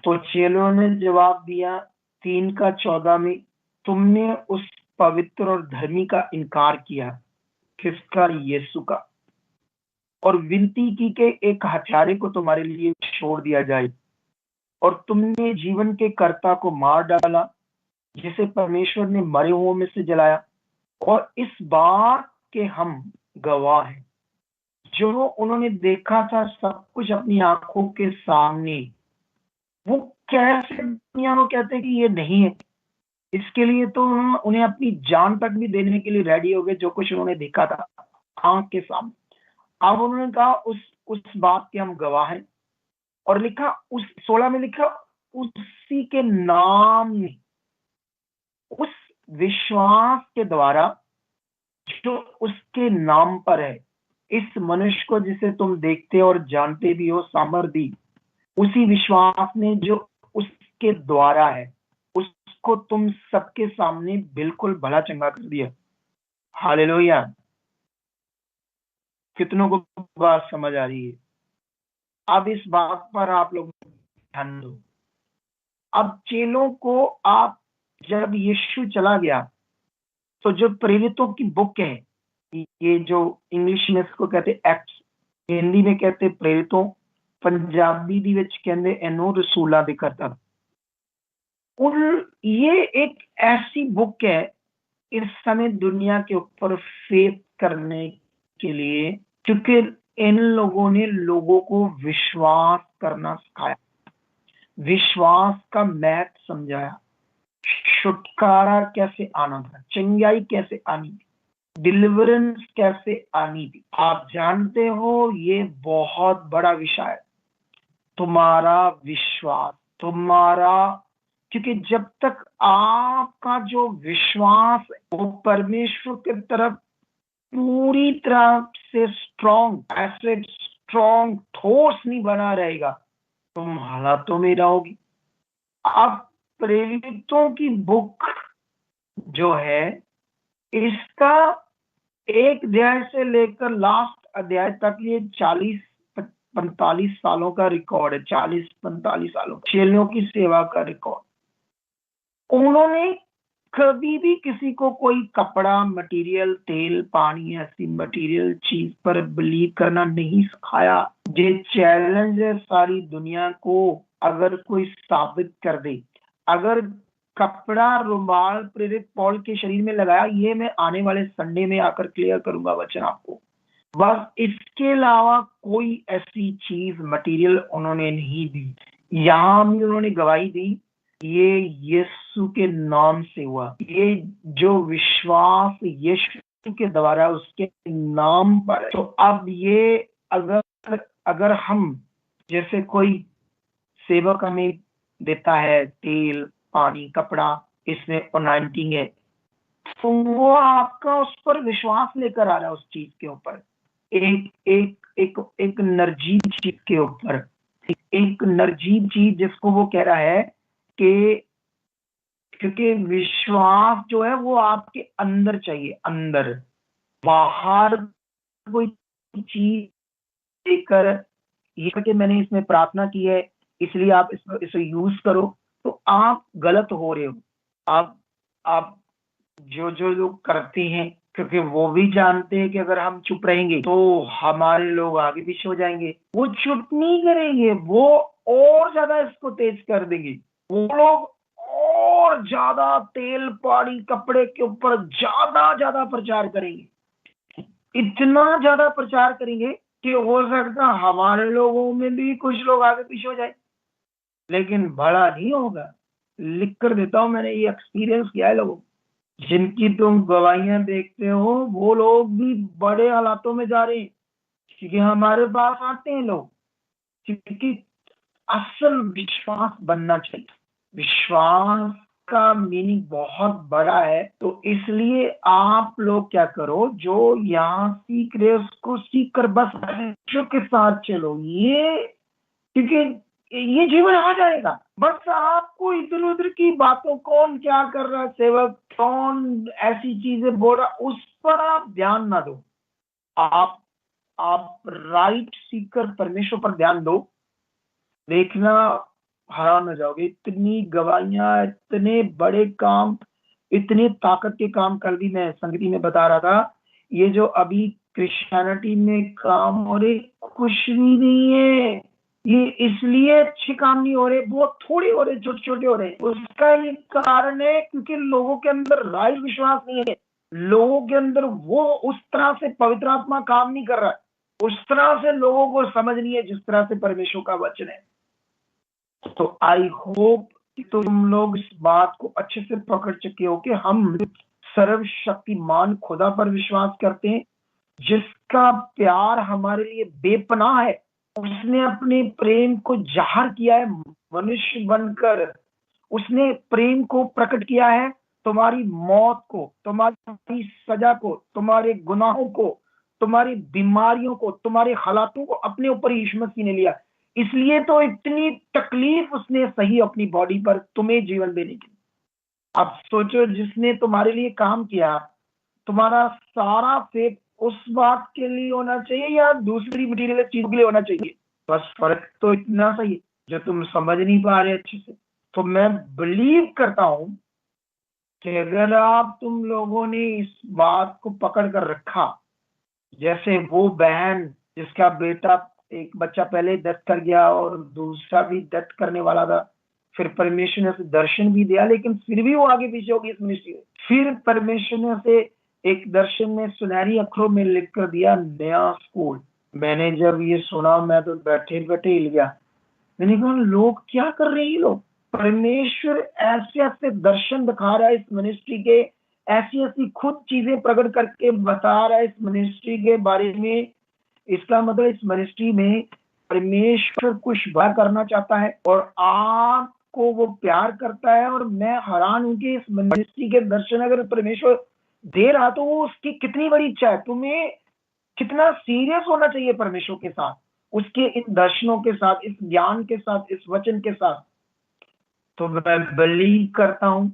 तो चेलों ने जवाब दिया 3:14 में, तुमने उस पवित्र और धर्मी का इनकार किया, किसका? यीशु का, और विनती की कि एक हत्यारे को तुम्हारे लिए छोड़ दिया जाए, और तुमने जीवन के कर्ता को मार डाला, जिसे परमेश्वर ने मरे हुओं में से जलाया, और इस बात के हम गवाह हैं। जो उन्होंने देखा था सब कुछ अपनी आंखों के सामने, वो कैसे दुनिया को कहते हैं कि ये नहीं है? इसके लिए तो उन्हें अपनी जान तक भी देने के लिए रेडी हो गए, जो कुछ उन्होंने देखा था। आंख के सामने। अब उन्होंने कहा उस बात के हम गवाह हैं, और लिखा उस 16 में लिखा उसी के नाम में, उस विश्वास के द्वारा जो उसके नाम पर है, इस मनुष्य को जिसे तुम देखते और जानते भी हो सामर्थ दी, उसी विश्वास ने जो उसके द्वारा है, उसको तुम सबके सामने बिल्कुल भला चंगा कर दिया। हालेलुया। कितनों को बात समझ आ रही है? अब इस बात पर आप लोग ध्यान दो। अब चेलों को आप, जब यीशु चला गया तो जो प्रेरितों की बुक है, ये जो इंग्लिश में इसको कहते एक्ट्स, हिंदी में कहते प्रेरितों, पंजाबी दी विच कहंदे एनो रसूला दी करता। ये एक ऐसी बुक है इस समय दुनिया के ऊपर फेथ करने के लिए, क्योंकि इन लोगों ने लोगों को विश्वास करना सिखाया, विश्वास का महत्व समझाया, छुटकारा कैसे आना था, चंगाई कैसे आनी थी, डिलीवरेंस कैसे आनी थी। आप जानते हो ये बहुत बड़ा विषय है, तुम्हारा विश्वास, तुम्हारा, क्योंकि जब तक आपका जो विश्वास वो परमेश्वर की तरफ पूरी तरह से स्ट्रॉन्ग, एसिड स्ट्रॉन्ग ठोस नहीं बना रहेगा, तुम हालातों में रहोगी। अब प्रेरितों की बुक जो है, इसका एक अध्याय से लेकर लास्ट अध्याय तक ये 40-45 सालों का रिकॉर्ड है, 40-45 सालों चेलों की सेवा का रिकॉर्ड। उन्होंने कभी भी किसी को कोई कपड़ा, मटेरियल, तेल, पानी, ऐसी मटेरियल चीज पर बिलीव करना नहीं सिखाया। ये चैलेंज है सारी दुनिया को, अगर कोई साबित कर दे, अगर कपड़ा, रुमाल प्रेरित पौल के शरीर में लगाया, ये मैं आने वाले संडे में आकर क्लियर करूंगा वचन आपको। बस इसके अलावा कोई ऐसी चीज, मटेरियल उन्होंने नहीं दी। यहाँ भी उन्होंने गवाही दी, ये यीशु के नाम से हुआ। ये जो विश्वास यीशु के द्वारा उसके नाम पर है। तो अब ये अगर हम, जैसे कोई सेवक हमें देता है तेल, पानी, कपड़ा, इसमें अनाइंटिंग है, तो वो आपका उस पर विश्वास लेकर आ रहा है, उस चीज के ऊपर, एक निर्जीव चीज के ऊपर, एक निर्जीव चीज जिसको वो कह रहा है कि, क्योंकि विश्वास जो है वो आपके अंदर चाहिए, अंदर, बाहर कोई चीज देकर ये कि मैंने इसमें प्रार्थना की है इसलिए आप इसे यूज करो, तो आप गलत हो रहे हो। आप जो लोग करते हैं, क्योंकि वो भी जानते हैं कि अगर हम चुप रहेंगे तो हमारे लोग आगे पीछे हो जाएंगे, वो चुप नहीं करेंगे, वो और ज्यादा इसको तेज कर देंगे, वो लोग और ज्यादा तेल, पानी, कपड़े के ऊपर ज्यादा प्रचार करेंगे, इतना ज्यादा प्रचार करेंगे कि हो सकता हमारे लोगों में भी कुछ लोग आगे पीछे हो जाए, लेकिन बड़ा नहीं होगा। लिख कर देता हूं, मैंने ये एक्सपीरियंस किया है। लोगों जिनकी तुम गवाहियां देखते हो वो लोग भी बड़े हालातों में जा रहे हैं, क्योंकि हमारे पास आते हैं लोग, क्योंकि असल विश्वास बनना चाहिए। विश्वास का मीनिंग बहुत बड़ा है, तो इसलिए आप लोग क्या करो, जो यहाँ सीख रहे उसको सीख कर बस जो के साथ चलो, ये क्योंकि ये जीवन आ जाएगा। बस आपको इधर उधर की बातों, कौन क्या कर रहा है, सेवक कौन ऐसी चीजें बोल रहा, उस पर आप ध्यान ना दो। आप राइट सीखकर परमेश्वर पर ध्यान दो, देखना हैरान हो जाओगे। इतनी गवाहियां, इतने बड़े काम, इतने ताकत के काम। कल भी मैं संगति में बता रहा था, ये जो अभी क्रिश्चियनिटी में काम हो रहे कुछ भी नहीं है, ये इसलिए अच्छे काम नहीं हो रहे, बहुत थोड़े हो रहे, छोटे छोटे हो रहे। उसका एक कारण है क्योंकि लोगों के अंदर राइट विश्वास नहीं है, लोगों के अंदर वो उस तरह से पवित्र आत्मा काम नहीं कर रहा है, उस तरह से लोगों को समझ नहीं है जिस तरह से परमेश्वर का वचन है। तो आई होप कि तुम लोग इस बात को अच्छे से पकड़ चुके हो कि हम सर्वशक्तिमान खुदा पर विश्वास करते हैं, जिसका प्यार हमारे लिए बेपनाह है, उसने अपने प्रेम को जाहिर किया है मनुष्य बनकर। उसने प्रेम को प्रकट किया है तुम्हारी मौत को, तुम्हारी सजा को, तुम्हारे गुनाहों को, तुम्हारी बीमारियों को, तुम्हारे हालातों को अपने ऊपर यीशु मसीह ने लिया। इसलिए तो इतनी तकलीफ उसने सही अपनी बॉडी पर तुम्हें जीवन देने की। अब सोचो, जिसने तुम्हारे लिए काम किया, तुम्हारा सारा फेथ उस बात के लिए होना चाहिए या दूसरी मटीरियल चीज के लिए होना चाहिए? बस फर्क तो इतना सही है जो तुम समझ नहीं पा रहे अच्छे से। तो मैं बिलीव करता हूं कि अगर आप तुम लोगों ने इस बात को पकड़ कर रखा, जैसे वो बहन जिसका बेटा एक बच्चा पहले डेथ कर गया और दूसरा भी डेथ करने वाला था, फिर परमेश्वर ने उसे दर्शन भी दिया, लेकिन फिर भी वो आगे पीछे होगी इस मिनिस्ट्री में। फिर परमेश्वर ने उसे एक दर्शन में सुनहरी अक्षरों में लिख कर दिया, नया स्कूल। मैंने जब ये सुना, मैं तो बैठे बैठे हिल गया। मैंने कहा, लोग क्या कर रहे हैं? लोग, परमेश्वर ऐसे ऐसे दर्शन दिखा रहा है इस मिनिस्ट्री के, ऐसी ऐसी खुद चीजें प्रकट करके बता रहा है इस मिनिस्ट्री के बारे में। इसका मतलब इस मिनिस्ट्री में परमेश्वर कुछ बड़ा करना चाहता है और आपको वो प्यार करता है। और मैं हैरान हूं कि इस मिनिस्ट्री के दर्शन अगर परमेश्वर दे रहा तो वो उसकी कितनी बड़ी इच्छा है। तुम्हें कितना सीरियस होना चाहिए परमेश्वर के साथ, उसके इन दर्शनों के साथ, इस ज्ञान के साथ, इस वचन के साथ। तो मैं बिलीव करता हूं,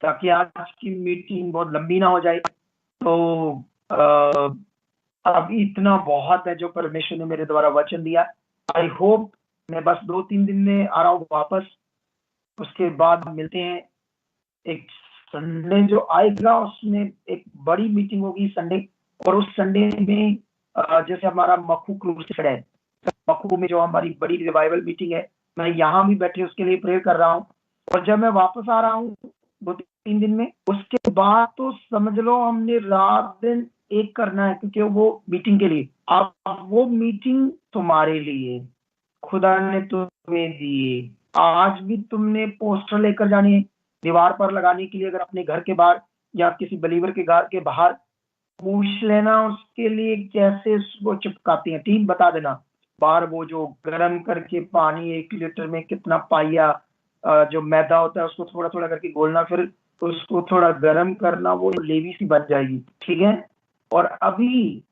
ताकि आज की मीटिंग बहुत लंबी ना हो जाए, तो अब इतना बहुत है जो परमेश्वर ने मेरे द्वारा वचन दिया। आई होप मैं बस 2-3 दिन में आ रहा हूँ वापस, उसके बाद मिलते हैं। एक संडे जो आएगा उसमें एक बड़ी मीटिंग होगी संडे, और उस संडे में जैसे हमारा मखू क्रूसेड है, मखू में जो हमारी बड़ी रिवाइवल मीटिंग है, मैं यहाँ भी बैठे उसके लिए प्रेयर कर रहा हूँ। और जब मैं वापस आ रहा हूँ 2-3 दिन में, उसके बाद तो समझ लो हमने रात दिन एक करना है, क्योंकि वो मीटिंग के लिए, अब वो मीटिंग तुम्हारे लिए खुदा ने तुम्हें दी। आज भी तुमने पोस्टर लेकर जानी है दीवार पर लगाने के लिए, अगर अपने घर के बाहर या किसी बलीवर के घर के बाहर, पूछ लेना उसके लिए कैसे वो चिपकाती हैं, टीम बता देना। बाहर वो जो गर्म करके पानी 1 लीटर में कितना पाया जो मैदा होता है उसको थोड़ा थोड़ा करके घोलना, फिर उसको थोड़ा गर्म करना, वो लेवी सी बन जाएगी, ठीक है। और अभी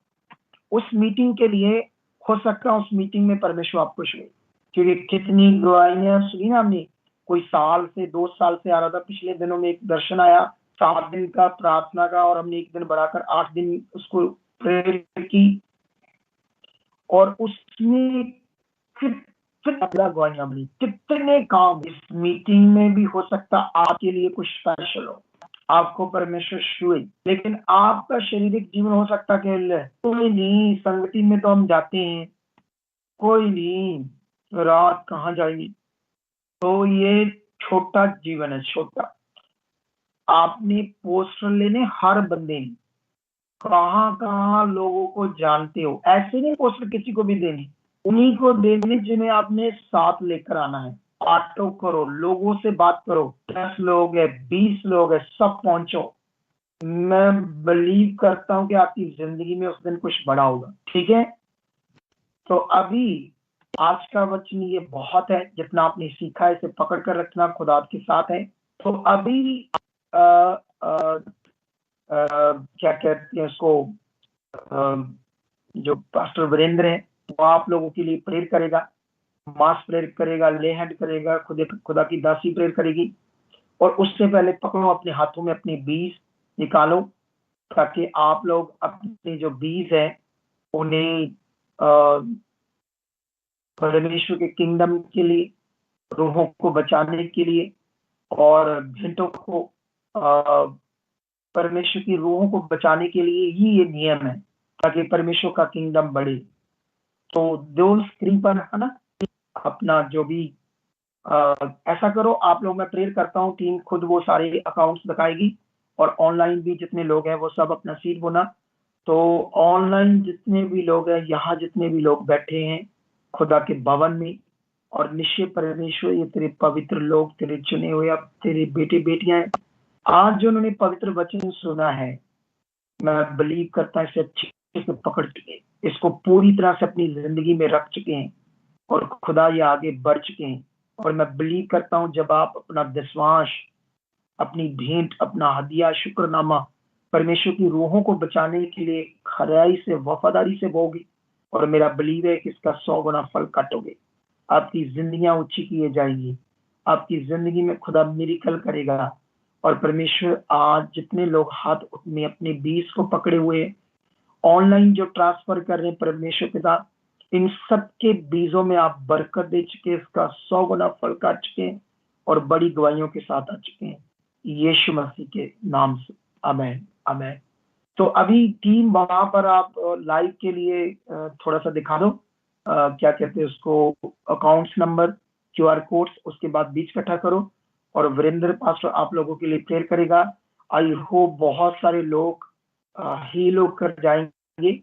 उस मीटिंग के लिए हो सकता है उस मीटिंग में परमेश्वर आपको सुने, क्योंकि कितनी गवाहियां सुनी ना हमने। कोई साल से 2 साल से आ रहा था, पिछले दिनों में एक दर्शन आया 7 दिन का प्रार्थना का, और हमने एक दिन बढ़ाकर 8 दिन उसको प्रेयर की, और उसमें फिर गवाहियां मिली। कितने काम इस मीटिंग में भी हो सकता आपके लिए कुछ स्पेशल हो, आपको परमेश्वर छुए। लेकिन आपका शारीरिक जीवन हो सकता है कोई नहीं, संगति में तो हम जाते हैं, कोई नहीं, रात कहाँ जाएगी। तो ये छोटा जीवन है, छोटा। आपने पोस्टर लेने हर बंदे ने, कहाँ कहाँ लोगों को जानते हो, ऐसे नहीं पोस्टर किसी को भी देने, उन्हीं को देने जिन्हें आपने साथ लेकर आना है। ऑटो करो, लोगों से बात करो, 10 लोग है, 20 लोग है, सब पहुंचो। मैं बिलीव करता हूं कि आपकी जिंदगी में उस दिन कुछ बड़ा होगा, ठीक है। तो अभी आज का वचन ये बहुत है, जितना आपने सीखा है इसे पकड़ कर रखना, खुदा आपके साथ है। तो अभी क्या कहते हैं उसको, जो पास्टर वीरेंद्र है वो आप लोगों के लिए प्रेयर करेगा, मास प्रेयर करेगा, ले हैंड करेगा, खुदा की दासी प्रेयर करेगी। और उससे पहले पकड़ो अपने हाथों में अपने बीज निकालो, ताकि आप लोग अपने जो बीज है उन्हें परमेश्वर के किंगडम के लिए, रूहों को बचाने के लिए, और घंटों को परमेश्वर की रूहों को बचाने के लिए ही ये नियम है, ताकि परमेश्वर का किंगडम बढ़े। तो दो स्क्रीन पर है ना, अपना जो भी ऐसा करो आप लोग, मैं प्रेयर करता हूँ, टीम खुद वो सारे अकाउंट्स दिखाएगी, और ऑनलाइन भी जितने लोग हैं वो सब अपना सीट बोना। तो ऑनलाइन जितने भी लोग हैं, यहाँ जितने भी लोग बैठे हैं खुदा के भवन में, और निश्चय परमेश्वर ये तेरे पवित्र लोग, तेरे चुने हुए, अब तेरे बेटे बेटियां हैं, आज जो उन्होंने पवित्र वचन सुना है, मैं बिलीव करता हूँ इसे अच्छे से पकड़ चुके हैं, इसको पूरी तरह से अपनी जिंदगी में रख चुके हैं और खुदा ये आगे बढ़ चुके हैं। और मैं बिलीव करता हूँ जब आप अपना विश्वास, अपनी भेंट, अपना हदिया, शुक्रनामा परमेश्वर की रूहों को बचाने के लिए खराई से, वफादारी से बोगे, और मेरा बिलीव है कि इसका 100 गुना फल काटोगे। आपकी जिंदगियां ऊंची किए जाएंगी, आपकी जिंदगी में खुदा मिरेकल करेगा। और परमेश्वर आज जितने लोग हाथ में अपने बीज को पकड़े हुए ऑनलाइन जो ट्रांसफर कर रहे हैं, परमेश्वर पिता इन सब के बीजों में आप बरकत दे चुके, इसका 100 गुना फल काट चुके हैं और बड़ी गवाहियों के साथ आ चुके हैं, यीशु मसीह के नाम से। आमीन, आमीन। तो अभी टीम वहां पर आप लाइव के लिए थोड़ा सा दिखा दो, क्या कहते हैं उसको, अकाउंट्स नंबर, QR कोड्स, उसके बाद बीच इकट्ठा करो और वीरेंद्र पास्टर आप लोगों के लिए प्रेयर करेगा। आई होप बहुत सारे लोग हील होकर जाएंगे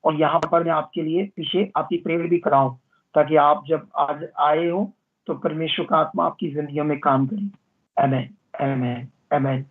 और यहाँ पर मैं आपके लिए पीछे आपकी प्रेयर भी कराऊं, ताकि आप जब आज आए हो तो परमेश्वर का आत्मा आपकी जिंदगी में काम करे। आमीन, आमीन, आमीन।